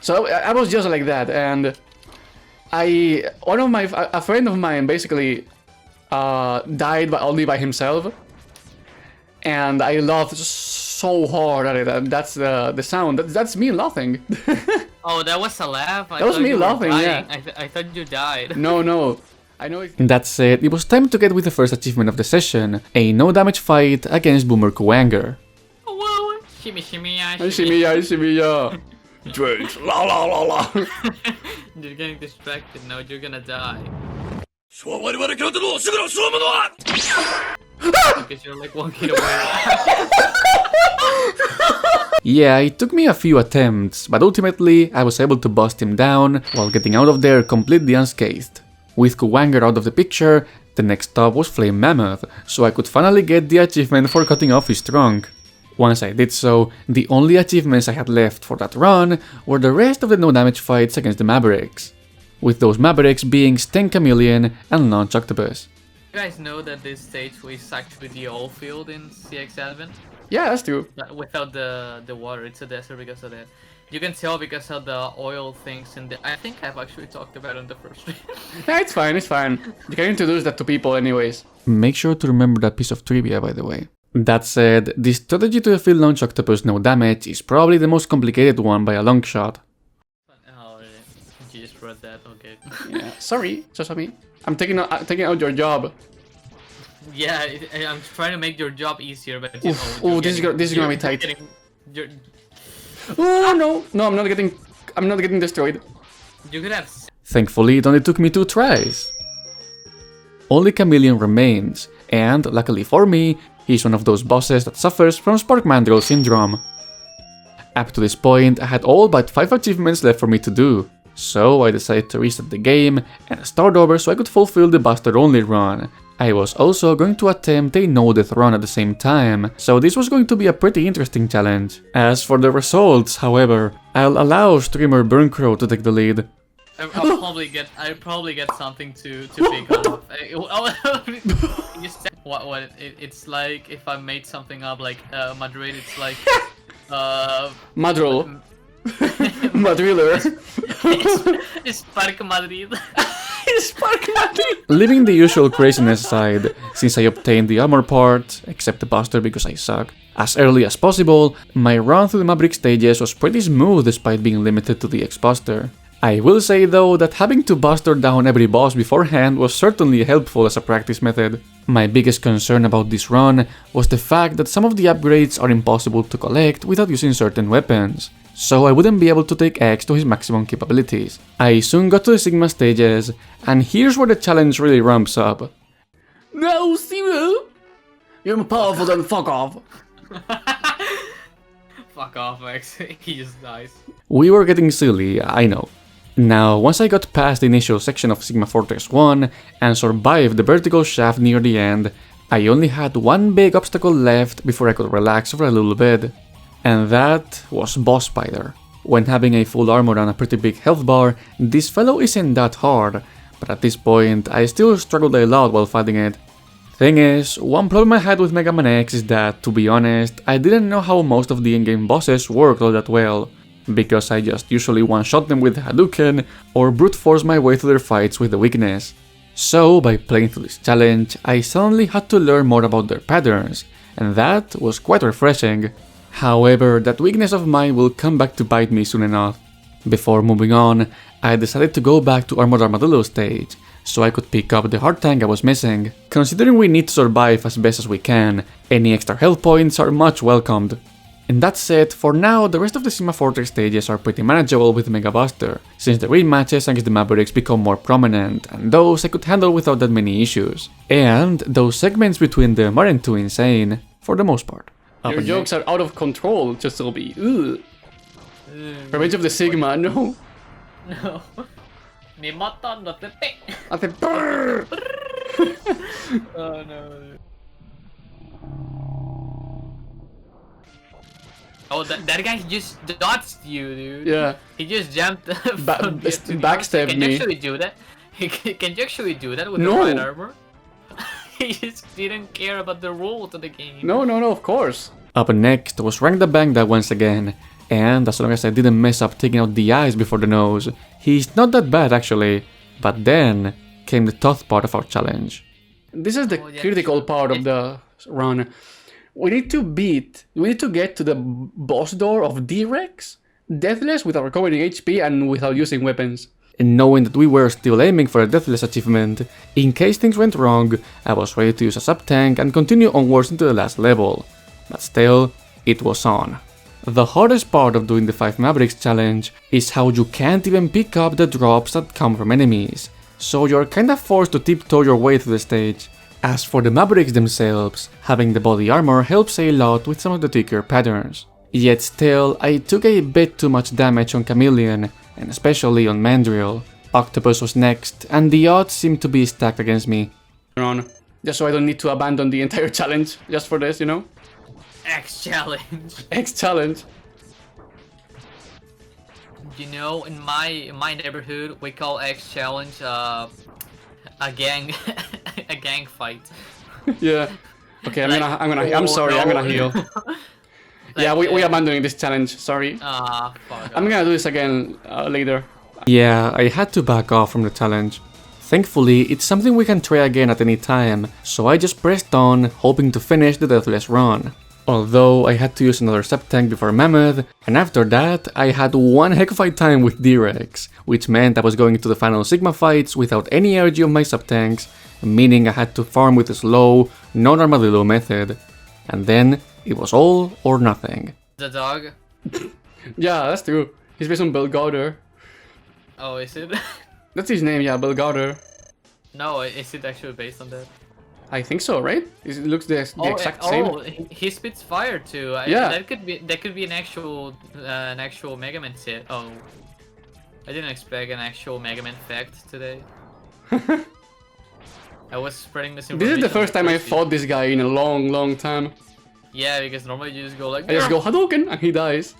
So I was just like that, and a friend of mine basically died only by himself, and I laughed so hard at it, and that's the sound. That's me laughing. Oh, that was a laugh? That was me laughing, yeah. I thought you died. No. I know it. That's it. It was time to get with the first achievement of the session, a no damage fight against BurnCrowSP. Oh, whoa. Shimmy, shimmy, yeah. Shimmy, yeah. Drinks, la la la la. You're getting distracted now, you're gonna die. Because you're like 1 hit away. Yeah, it took me a few attempts, but ultimately I was able to bust him down while getting out of there completely unscathed. With Kuwanger out of the picture, the next stop was Flame Mammoth, so I could finally get the achievement for cutting off his trunk. Once I did so, the only achievements I had left for that run were the rest of the no damage fights against the Mavericks, with those Mavericks being Stain Chameleon and Launch Octopus. You guys know that this stage is actually the oil field in CX7? Yeah, that's true. Without the water, it's a desert because of that. You can tell because of the oil things in the... I think I've actually talked about it on the first stream. Yeah, it's fine. You can introduce that to people anyways. Make sure to remember that piece of trivia, by the way. That said, the strategy to defeat Launch Octopus no damage is probably the most complicated one by a long shot. Oh, you just read that, okay. Yeah, sorry, Sasami. I'm taking out your job. Yeah, I'm trying to make your job easier, but you know... Oh, this is gonna be tight. Oh no, I'm not getting destroyed. You could have... Thankfully, it only took me 2 tries. Only Chameleon remains, and luckily for me, he's one of those bosses that suffers from Spark Mandrill syndrome. Up to this point, I had all but 5 achievements left for me to do, so I decided to reset the game and start over so I could fulfill the Buster Only run. I was also going to attempt a no-death run at the same time, so this was going to be a pretty interesting challenge. As for the results, however, I'll allow streamer BurnCrow to take the lead. I'll probably get something to pick up. It's like if I made something up like Madrid, it's like Madril. Madriller. It's Parque Madrid. Leaving the usual craziness aside, since I obtained the armor part, except the Buster because I suck, as early as possible, my run through the Maverick stages was pretty smooth despite being limited to the X-Buster. I will say though that having to Buster down every boss beforehand was certainly helpful as a practice method. My biggest concern about this run was the fact that some of the upgrades are impossible to collect without using certain weapons, so I wouldn't be able to take X to his maximum capabilities. I soon got to the Sigma stages, and here's where the challenge really ramps up. No, Zero! You're more powerful than fuck off! Fuck off, X. He just dies. We were getting silly, I know. Now, once I got past the initial section of Sigma Fortress 1 and survived the vertical shaft near the end, I only had one big obstacle left before I could relax for a little bit. And that was Boss Spider. When having a full armor and a pretty big health bar, this fellow isn't that hard, but at this point I still struggled a lot while fighting it. Thing is, one problem I had with MegaMan X is that, to be honest, I didn't know how most of the in-game bosses worked all that well, because I just usually one-shot them with the Hadouken or brute force my way through their fights with the weakness. So, by playing through this challenge, I suddenly had to learn more about their patterns, and that was quite refreshing. However, that weakness of mine will come back to bite me soon enough. Before moving on, I decided to go back to Armored Armadillo stage, so I could pick up the heart tank I was missing. Considering we need to survive as best as we can, any extra health points are much welcomed. And that's it, for now the rest of the Sigma Fortress stages are pretty manageable with Mega Buster, since the rematches against the Mavericks become more prominent, and those I could handle without that many issues. And those segments between them aren't too insane, for the most part. Your jokes are out of control, Chusobi. Revenge of the Sigma, no. No. Me matan, no te pe. Hace brrr. Oh no. Oh, that guy just dodged you, dude. Yeah. He just jumped from the to the Backstabbed Can me. you actually do that? Can you actually do that with No. the right armor? He just didn't care about the rules of the game. No, of course. Up next was Rank the Bangda once again, and as long as I didn't mess up taking out the eyes before the nose, he's not that bad actually. But then came the tough part of our challenge. This is the critical part of the run. We need to get to the boss door of D-Rex, deathless without recovering HP and without using weapons. And knowing that we were still aiming for a deathless achievement, in case things went wrong, I was ready to use a sub-tank and continue onwards into the last level. But still, it was on. The hardest part of doing the 5 Mavericks challenge is how you can't even pick up the drops that come from enemies, so you're kinda forced to tiptoe your way through the stage. As for the Mavericks themselves, having the body armor helps a lot with some of the trickier patterns. Yet still, I took a bit too much damage on Chameleon, and especially on Mandrill. Octopus was next, and the odds seemed to be stacked against me. Just so I don't need to abandon the entire challenge, just for this, you know? X challenge. X challenge. You know, in my neighborhood, we call X challenge a gang a gang fight. Yeah. Okay, I'm sorry, I'm gonna heal. Yeah, we abandoning this challenge, sorry. Fuck. I'm gonna do this again later. Yeah, I had to back off from the challenge. Thankfully, it's something we can try again at any time, so I just pressed on, hoping to finish the deathless run. Although I had to use another sub-tank before Mammoth, and after that I had one heck of a time with D-Rex, which meant I was going into the final Sigma fights without any energy of my sub-tanks, meaning I had to farm with a slow, non-armadillo method. And then it was all or nothing. The dog? Yeah, that's true. He's based on Belgauder. Oh, is it? That's his name, yeah, Belgauder. No, is it actually based on that? I think so, right? It looks the exact same. Oh, he spits fire too. Yeah. That could be an actual MegaMan set. Oh, I didn't expect an actual MegaMan fact today. I was spreading this information. This is the first time I fought this guy in a long time. Yeah, because normally you just go like. I just go Hadouken and he dies.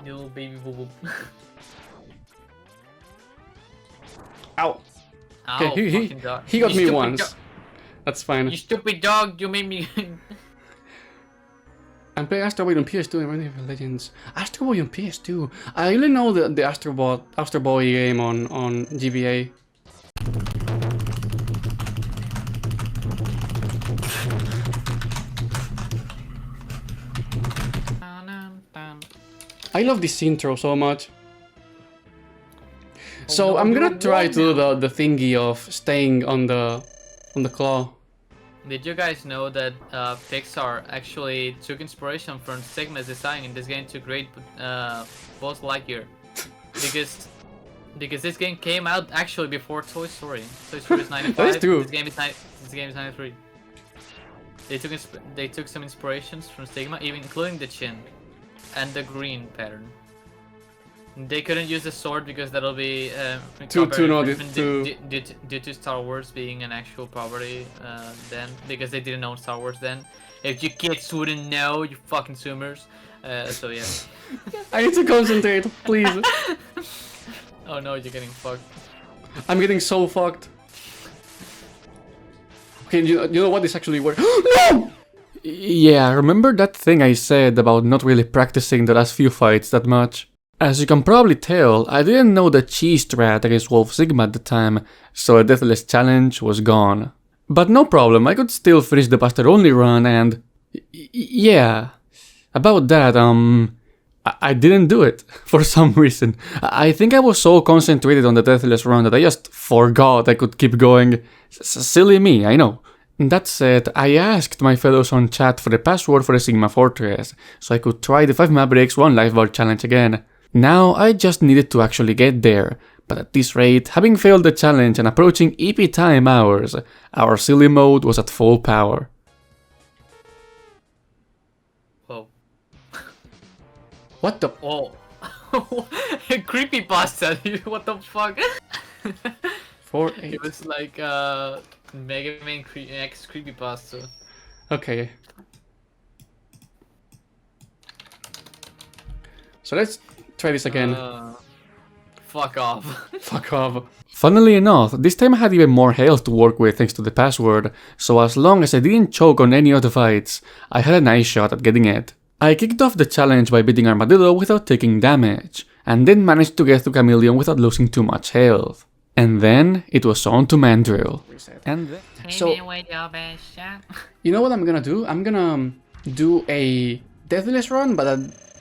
Little baby boo boo. Ow. Ow, Okay, he got me once. That's fine. You stupid dog, you made me. I'm playing Astro Boy on PS2 and Running for Legends. Astro Boy on PS2. I only know the Astro Boy game on GBA. I love this intro so much. So I'm gonna try to do the thingy of staying on the claw. Did you guys know that Pixar actually took inspiration from Sigma's design in this game to create Buzz Lightyear? Because this game came out actually before Toy Story. Toy Story is 95. That is true. This game is 93. They took some inspirations from Sigma, even including the chin and the green pattern. They couldn't use the sword because that'll be due to Star Wars being an actual property then, because they didn't own Star Wars then. If you kids wouldn't know, you fucking zoomers. So yeah. I need to concentrate, please. Oh no, you're getting fucked. I'm getting so fucked. Okay, you know what this actually works? No! Yeah, remember that thing I said about not really practicing the last few fights that much? As you can probably tell, I didn't know the cheese strat against Wolf Sigma at the time, so a deathless challenge was gone. But no problem, I could still finish the Buster Only run and... yeah. About that, I didn't do it, for some reason. I think I was so concentrated on the deathless run that I just forgot I could keep going. Silly me, I know. That said, I asked my fellows on chat for the password for the Sigma Fortress, so I could try the 5 Mavericks 1 life bar challenge again. Now I just needed to actually get there, but at this rate, having failed the challenge and approaching EP time hours, our silly mode was at full power. Whoa. What the? Whoa. Creepypasta, what the fuck? 4-8. It was like MegaMan X Creepypasta. Okay. So let's try this again. Fuck off. Fuck off. Funnily enough, this time I had even more health to work with thanks to the password, so as long as I didn't choke on any of the fights, I had a nice shot at getting it. I kicked off the challenge by beating Armadillo without taking damage, and then managed to get to Chameleon without losing too much health. And then it was on to Mandrill. And then... So, you know what I'm gonna do? I'm gonna do a Deathless run, but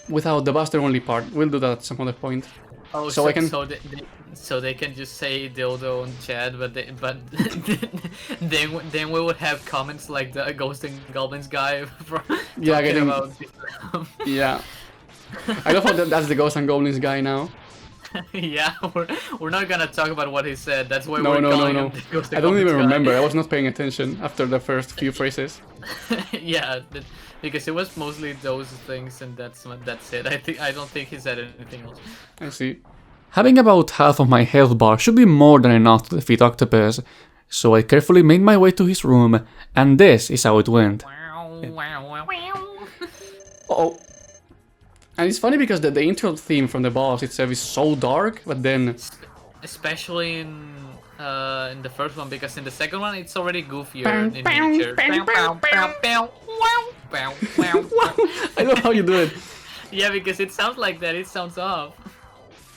without the Buster only part. We'll do that at some other point. Oh, so I can... So they can just say dildo on chat, but then we would have comments like the Ghost and Goblins guy from getting about yeah. I love how that's the Ghost and Goblins guy now. Yeah, we're not gonna talk about what he said. That's why we're calling him the Ghost and I don't even Goblins remember. guy. I was not paying attention after the first few phrases. Yeah, because it was mostly those things, and that's it. I don't think he said anything else. I see. Having about half of my health bar should be more than enough to defeat Octopus, so I carefully made my way to his room, and this is how it went. Uh-oh. And it's funny because the intro theme from the boss itself is so dark, but then... Especially in the first one, because in the second one it's already goofier in nature. I love how you do it. Yeah, because it sounds like that, it sounds off.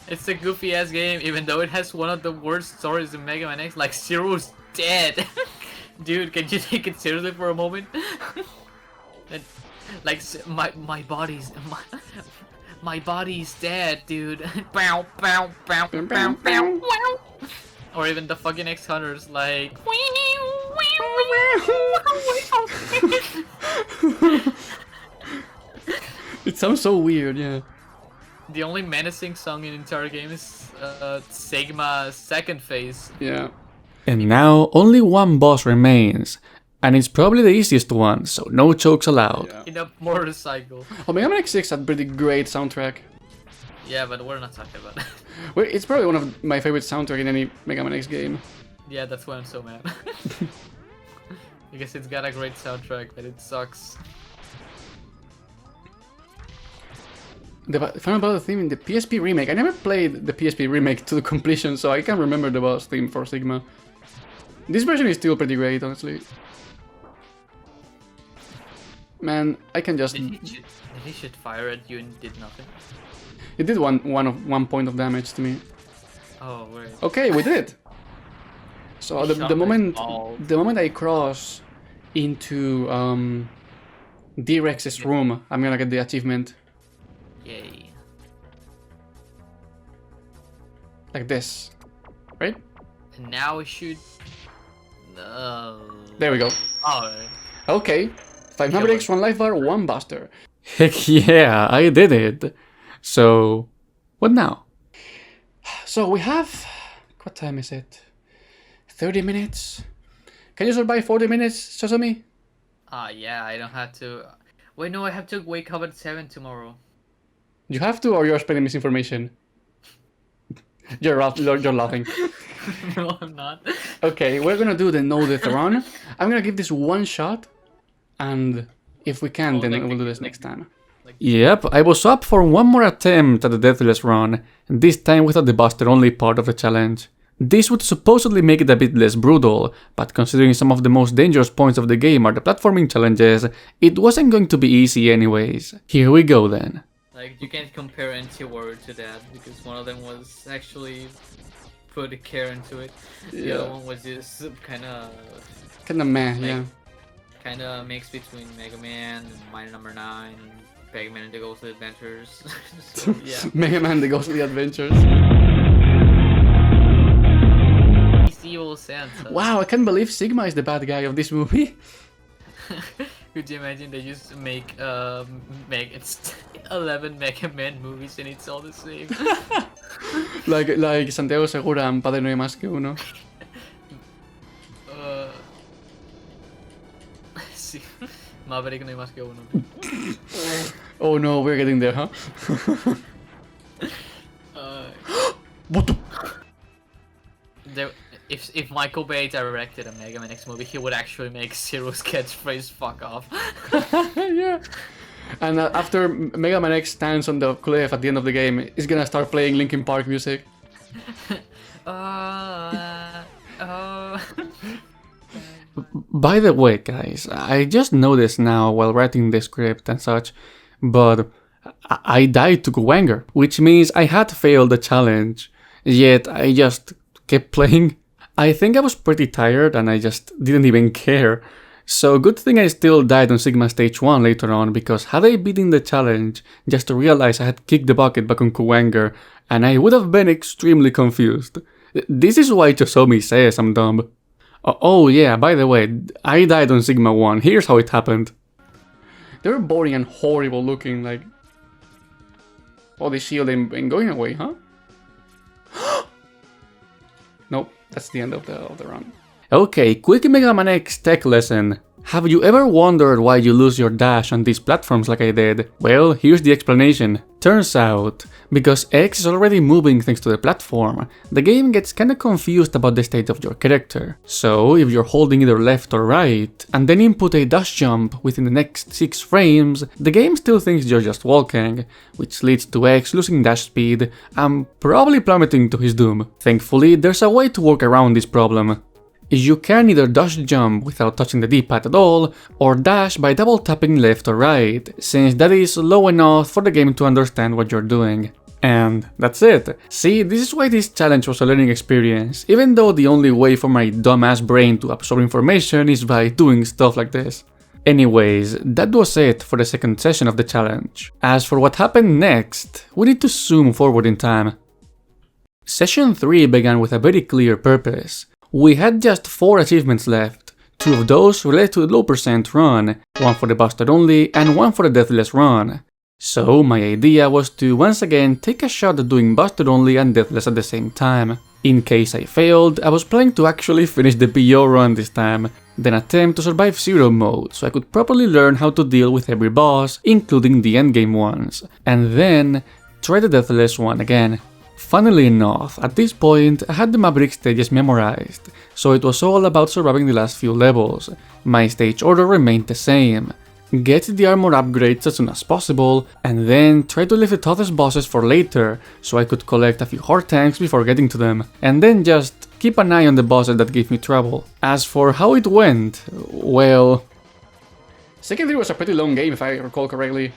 It's a goofy ass game, even though it has one of the worst stories in Mega Man X, like Zero's dead. Dude, can you take it seriously for a moment? Like my body's dead, dude. Or even the fucking X Hunters, like. It sounds so weird, yeah. The only menacing song in the entire game is Sigma's second phase. Yeah. And now only one boss remains, and it's probably the easiest one, so no chokes allowed. Yeah. In a motorcycle. Oh, MegaMan X had pretty great soundtrack. Yeah, but we're not talking about it. Well, it's probably one of my favorite soundtrack in any MegaMan X game. Yeah, that's why I'm so mad. Because it's got a great soundtrack, but it sucks. The final battle theme in the PSP remake. I never played the PSP remake to the completion, so I can't remember the boss theme for Sigma. This version is still pretty great, honestly. Man, I can just... Did he shoot fire at you and did nothing? It did one point of damage to me. Oh, wait. Okay, we did it! So the moment I cross into D-Rex's room, I'm gonna get the achievement. Yay. Like this, right? And now we should... There we go. Alright. Okay. 5 Mavericks, 1 life bar, 1 Buster. Heck yeah, I did it. So, what now? So we have... What time is it? 30 minutes? Can you survive 40 minutes, Sesame? Yeah, I don't have to... Wait, no, I have to wake up at 7 tomorrow. You have to, or you're spreading misinformation? You're laughing. No, I'm not. Okay, we're gonna do the no death run. I'm gonna give this one shot, and if we can, then we'll do this next time. Yep, I was up for one more attempt at the Deathless run, this time without the Buster only part of the challenge. This would supposedly make it a bit less brutal, but considering some of the most dangerous points of the game are the platforming challenges, it wasn't going to be easy anyways. Here we go then. Like, you can't compare NT-Warrior to that, because one of them was actually put care into it. The other one was just kinda meh, like, yeah. Kinda mixed between Mega Man and Miner Number 9 and Mega Man and the Ghostly Adventures. So, yeah. Mega Man the Ghostly Adventures. He's evil Santa. Wow, I can't believe Sigma is the bad guy of this movie. Could you imagine they just make it's 11 Mega Man movies and it's all the same? like Santiago Segura and Padre No Hay Más Que Uno. Sí. Maverick No Hay Más Que Uno. Oh no, we're getting there, huh? What the? If Michael Bay directed a Mega Man X movie, he would actually make Zero's catchphrase "fuck off." Yeah. And after MegaMan X stands on the cliff at the end of the game, he's gonna start playing Linkin Park music. By the way, guys, I just noticed now while writing the script and such, but I died to Kuwanger, which means I had failed the challenge, yet I just kept playing. I think I was pretty tired and I just didn't even care. So good thing I still died on Sigma Stage 1 later on, because had I beaten the challenge just to realize I had kicked the bucket back on Kuwanger, and I would have been extremely confused. This is why Chosomi says I'm dumb. Oh yeah, by the way, I died on Sigma 1, here's how it happened. They were boring and horrible looking, like... Oh, the shield ain't going away, huh? Nope, that's the end of the run. Okay, quick MegaMan X tech lesson. Have you ever wondered why you lose your dash on these platforms like I did? Well, here's the explanation. Turns out, because X is already moving thanks to the platform, the game gets kinda confused about the state of your character. So, if you're holding either left or right, and then input a dash jump within the next 6 frames, the game still thinks you're just walking, which leads to X losing dash speed and probably plummeting to his doom. Thankfully, there's a way to work around this problem. You can either dash jump without touching the D-pad at all, or dash by double tapping left or right, since that is low enough for the game to understand what you're doing. And that's it. See, this is why this challenge was a learning experience, even though the only way for my dumbass brain to absorb information is by doing stuff like this. Anyways, that was it for the second session of the challenge. As for what happened next, we need to zoom forward in time. Session 3 began with a very clear purpose. We had just 4 achievements left, 2 of those related to the low percent run, 1 for the busted only and 1 for the deathless run. So my idea was to once again take a shot at doing busted only and deathless at the same time. In case I failed, I was planning to actually finish the PO run this time, then attempt to survive zero mode so I could properly learn how to deal with every boss, including the endgame ones, and then try the deathless one again. Funnily enough, at this point I had the Mavericks stages memorized, so it was all about surviving the last few levels. My stage order remained the same. Get the armor upgrades as soon as possible, and then try to leave the toughest bosses for later, so I could collect a few heart tanks before getting to them, and then just keep an eye on the bosses that gave me trouble. As for how it went, well... Secondary was a pretty long game if I recall correctly.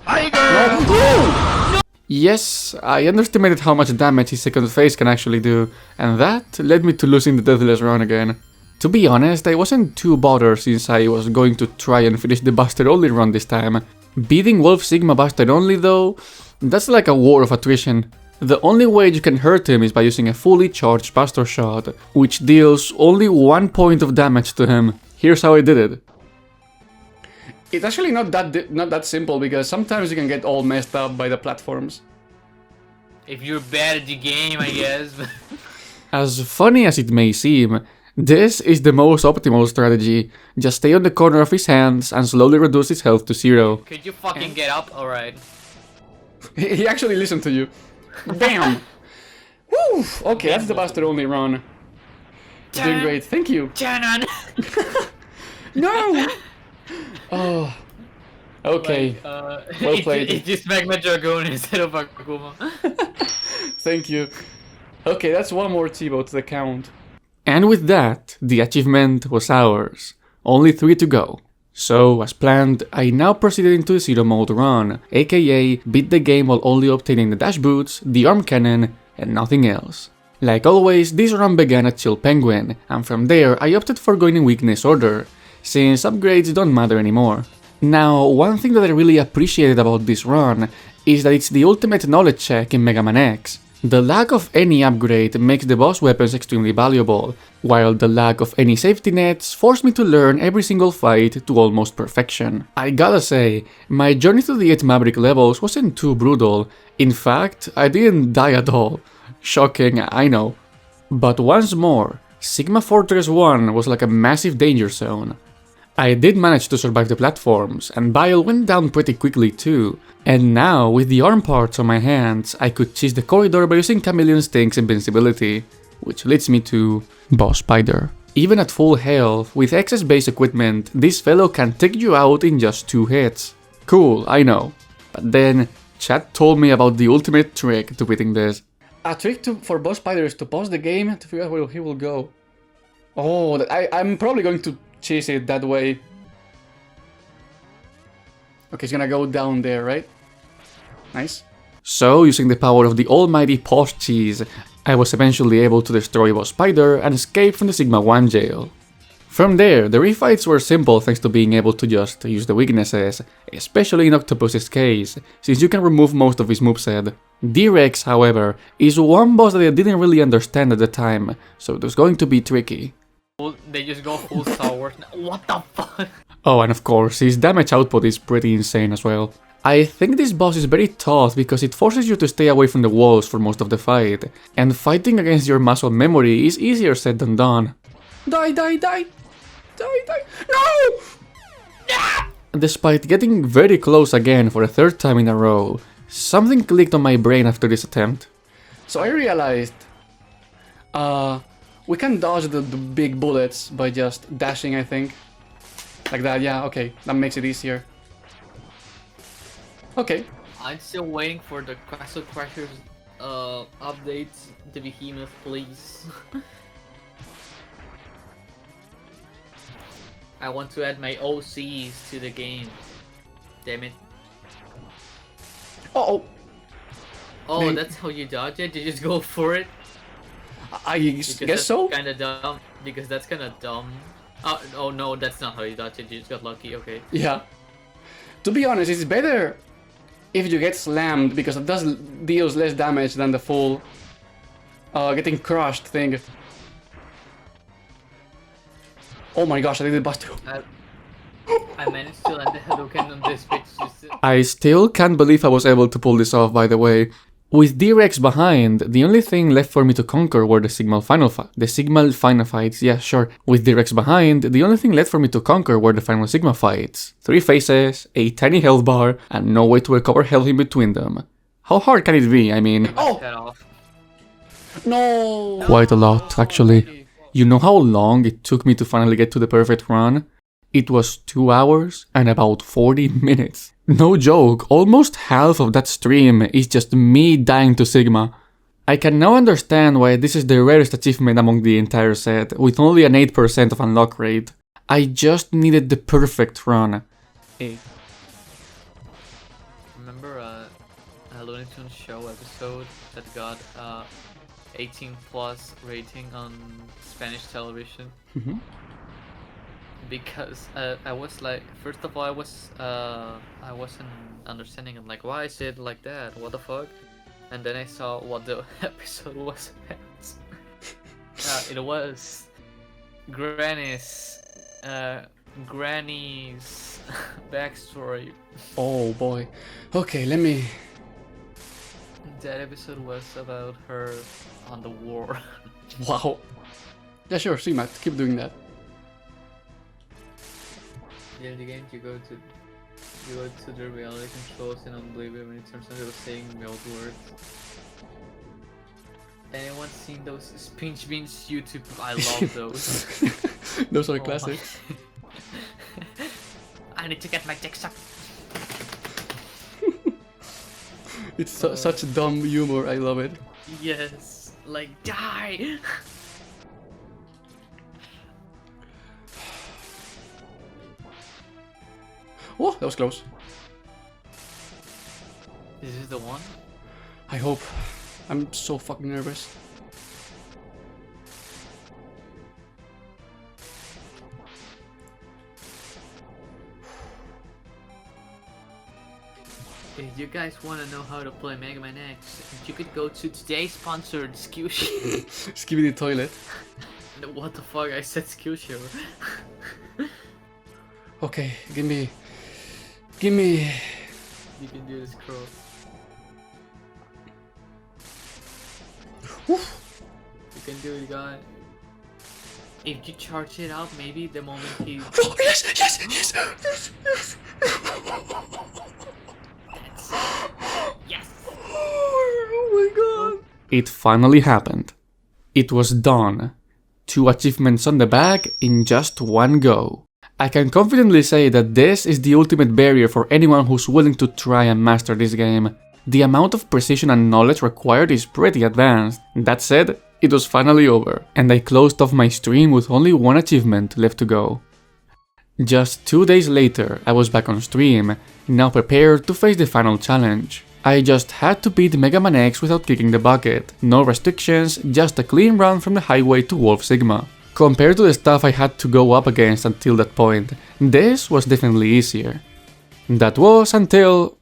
No. Yes, I underestimated how much damage his second phase can actually do, and that led me to losing the deathless run again. To be honest, I wasn't too bothered since I was going to try and finish the busted only run this time. Beating Wolf Sigma busted only though, that's like a war of attrition. The only way you can hurt him is by using a fully charged Buster Shot, which deals only 1 point of damage to him. Here's how I did it. It's actually not that simple, because sometimes you can get all messed up by the platforms. If you're bad at the game, I guess. As funny as it may seem, this is the most optimal strategy. Just stay on the corner of his hands and slowly reduce his health to 0. Could you fucking get up? Alright. He actually listened to you. Bam! Woo! Okay, that's the busted only run. You're doing great, thank you. Shannon! No! Oh. Okay. Well played. It's just Magma Dragoon instead of Akuma. Thank you. Okay, that's 1 more Chibo to the count. And with that, the achievement was ours. Only 3 to go. So, as planned, I now proceeded into the zero mode run, aka beat the game while only obtaining the dash boots, the arm cannon, and nothing else. Like always, this run began at Chill Penguin, and from there I opted for going in weakness order, since upgrades don't matter anymore. Now, one thing that I really appreciated about this run is that it's the ultimate knowledge check in MegaMan X. The lack of any upgrade makes the boss weapons extremely valuable, while the lack of any safety nets forced me to learn every single fight to almost perfection. I gotta say, my journey to the 8 Maverick levels wasn't too brutal. In fact, I didn't die at all. Shocking, I know. But once more, Sigma Fortress 1 was like a massive danger zone. I did manage to survive the platforms, and Bile went down pretty quickly too, and now with the arm parts on my hands I could cheese the corridor by using Chameleon Stink's invincibility, which leads me to Boss Spider. Even at full health, with excess base equipment, this fellow can take you out in just 2 hits. Cool, I know. But then, chat told me about the ultimate trick to beating this. A trick for boss spiders to pause the game to figure out where he will go. Oh, I'm probably going to chase it that way. Okay, he's gonna go down there, right? Nice. So, using the power of the almighty pause cheese, I was eventually able to destroy Boss Spider and escape from the Sigma 1 jail. From there, the refights were simple thanks to being able to just use the weaknesses, especially in Octopus's case, since you can remove most of his moveset. D-Rex, however, is one boss that I didn't really understand at the time, so it was going to be tricky. They just go full Star Wars. What the fuck? Oh, and of course, his damage output is pretty insane as well. I think this boss is very tough because it forces you to stay away from the walls for most of the fight, and fighting against your muscle memory is easier said than done. Die, die, die! Die, die! No! Ah! Despite getting very close again for a 3rd time in a row, something clicked on my brain after this attempt. So I realized, we can dodge the big bullets by just dashing, I think. Like that, yeah, okay, that makes it easier. Okay. I'm still waiting for the Castle Crashers update, the Behemoth, please. I want to add my OCs to the game. Damn it. Uh-oh. Oh, Dang. that's how you dodge it? You just go for it? I guess so? Kinda dumb. Because that's kinda dumb. Oh no, that's not how you dodge it, you just got lucky, okay. Yeah. To be honest, it's better if you get slammed, because it deals less damage than the full getting crushed thing. Oh my gosh, I did the bust too. I managed to land the Hadouken on this bitch. I still can't believe I was able to pull this off, by the way. With D-Rex behind, the only thing left for me to conquer were the Sigmal final fights, yeah sure. With D-Rex behind, the only thing left for me to conquer were the final Sigma fights. 3 phases, a tiny health bar, and no way to recover health in between them. How hard can it be, I mean? Oh! No! Quite a lot, actually. You know how long it took me to finally get to the perfect run? It was 2 hours and about 40 minutes. No joke, almost half of that stream is just me dying to Sigma. I can now understand why this is the rarest achievement among the entire set, with only an 8% of unlock rate. I just needed the perfect run. Remember a Looney Tunes show episode that got 18 plus rating on Spanish television? Mm-hmm. Because I was like, first of all, I wasn't understanding. I'm like, why is it like that? What the fuck? And then I saw what the episode was about. It was Granny's backstory. Oh boy. Okay, let me... That episode was about her on the war. Wow. Yeah sure, Sigma, keep doing that. Yeah, in the game you go to the reality controls and unbelievable when it turns out it was saying meld words. Anyone seen those Spinch Beans YouTube? I love those. Those are Oh classic. I need to get my dick sucked. It's such dumb humor, I love it. Yes, like die. Oh, that was close. Is this the one? I hope. I'm so fucking nervous. If you guys want to know how to play MegaMan X, you could go to today's sponsored Skillshare. Skibidi toilet. What the fuck? I said Skillshare. Okay, give me... You can do this, Crow. You can do it, guy. If you charge it up, maybe the moment he... Oh, yes! Yes! Oh my god! It finally happened. It was done. 2 achievements on the back in just one go. I can confidently say that this is the ultimate barrier for anyone who's willing to try and master this game. The amount of precision and knowledge required is pretty advanced. That said, it was finally over, and I closed off my stream with only 1 achievement left to go. Just 2 days later, I was back on stream, now prepared to face the final challenge. I just had to beat megamanx X without kicking the bucket, no restrictions, just a clean run from the highway to Wolf Sigma. Compared to the stuff I had to go up against until that point, this was definitely easier. That was until...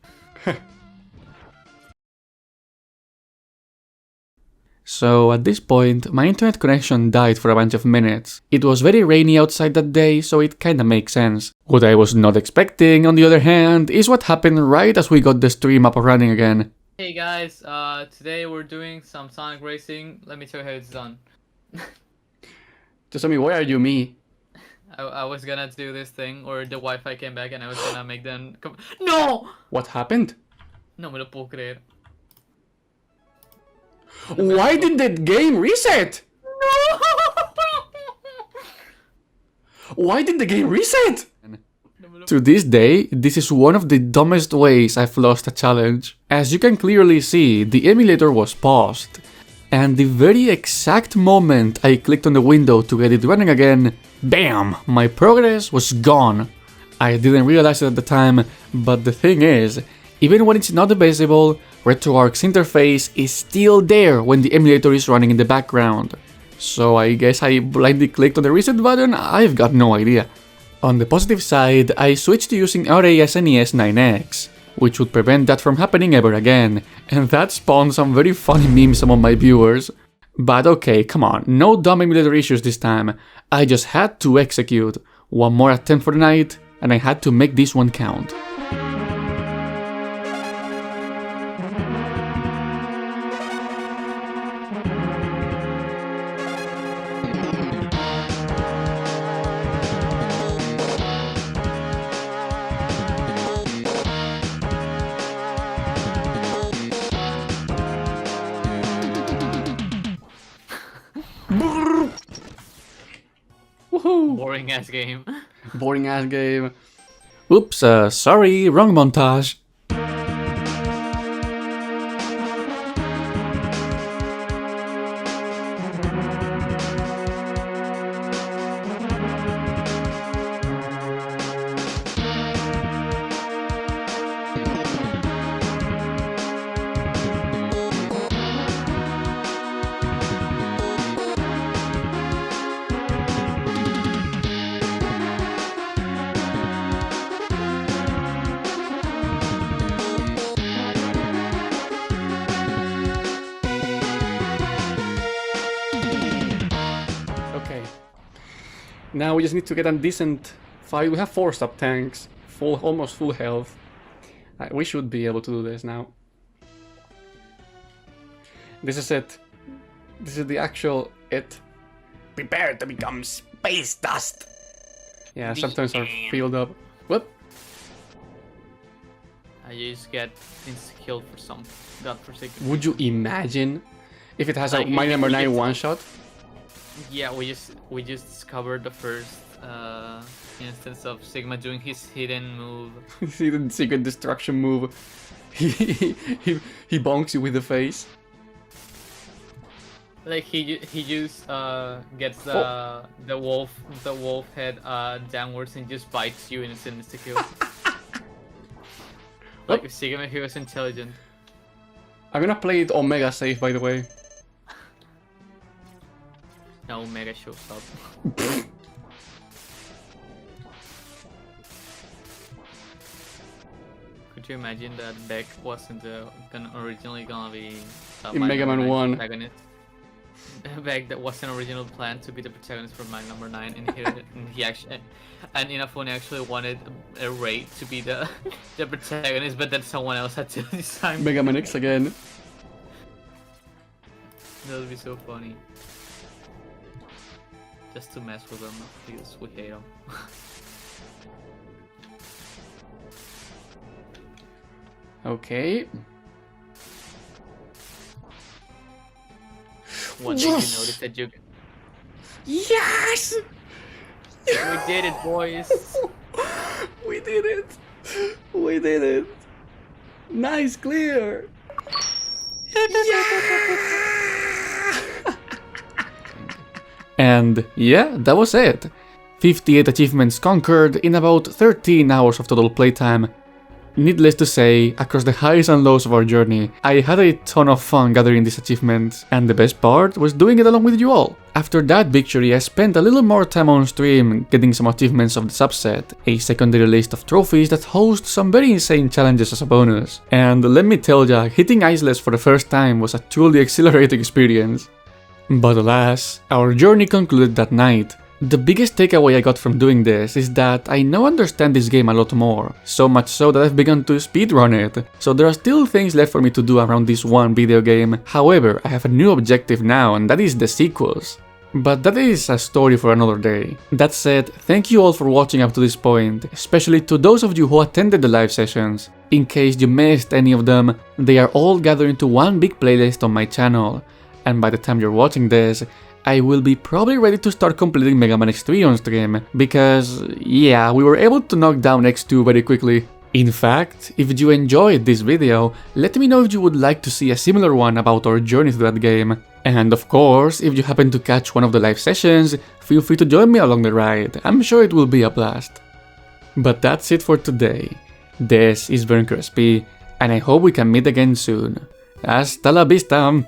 So at this point, my internet connection died for a bunch of minutes. It was very rainy outside that day, so it kinda makes sense. What I was not expecting, on the other hand, is what happened right as we got the stream up and running again. Hey guys, today we're doing some Sonic racing. Let me tell you how it's done. Just tell me, why are you me? I was gonna do this thing, or the Wi-Fi came back and I was gonna make them come. No! What happened? No me lo puedo creer. Why did the game reset? No! Why did the game reset? To this day, this is one of the dumbest ways I've lost a challenge. As you can clearly see, the emulator was paused, and the very exact moment I clicked on the window to get it running again, BAM! My progress was gone. I didn't realize it at the time, but the thing is, even when it's not visible, RetroArch's interface is still there when the emulator is running in the background. So I guess I blindly clicked on the reset button, I've got no idea. On the positive side, I switched to using RaSNES 9X, which would prevent that from happening ever again, and that spawned some very funny memes among my viewers. But okay, come on, no dumb emulator issues this time, I just had to execute. One more attempt for the night, and I had to make this one count. Woohoo! Boring ass game. Boring ass game. Oops, sorry, wrong montage. Now we just need to get a decent fight. We have 4 sub-tanks, almost full health. We should be able to do this now. This is it. This is the actual it. Prepare to become space dust! Yeah, sometimes are filled up. Whoop! I just get insta-killed for some godforsaken. Would you imagine if it has Like, a My Number 9 just- one-shot? Yeah, we just discovered the first instance of Sigma doing his hidden move. See the secret destruction move. He bonks you with the face. Like he just gets the wolf head downwards and just bites you and it's an insta kill. Like if Sigma, he was intelligent. I'm gonna play it Omega safe, by the way. Now Omega shows up. Could you imagine that Beck wasn't originally gonna be In Mega Man 1. protagonist? Beck that wasn't originally planned to be the protagonist for My Number 9, and he actually, and Inafune actually wanted a Ray to be the protagonist, but then someone else had to decide. MegaMan X again. That would be so funny. Just to mess with them because we hate them. Okay. One thing you notice that you Yes! We did it, boys. We did it! We did it! Nice clear! And yeah, that was it. 58 achievements conquered in about 13 hours of total playtime. Needless to say, across the highs and lows of our journey, I had a ton of fun gathering these achievements, and the best part was doing it along with you all. After that victory, I spent a little more time on stream getting some achievements of the subset, a secondary list of trophies that host some very insane challenges as a bonus. And let me tell ya, hitting Iceless for the first time was a truly exhilarating experience. But alas, our journey concluded that night. The biggest takeaway I got from doing this is that I now understand this game a lot more, so much so that I've begun to speedrun it. So there are still things left for me to do around this one video game. However, I have a new objective now, and that is the sequels. But that is a story for another day. That said, thank you all for watching up to this point, especially to those of you who attended the live sessions. In case you missed any of them, they are all gathered into one big playlist on my channel. And by the time you're watching this, I will be probably ready to start completing MegaMan X on stream, because yeah, we were able to knock down X2 very quickly. In fact, if you enjoyed this video, let me know if you would like to see a similar one about our journey through that game. And of course, if you happen to catch one of the live sessions, feel free to join me along the ride, I'm sure it will be a blast. But that's it for today. This is BurnCrowSP, and I hope we can meet again soon. Hasta la vista!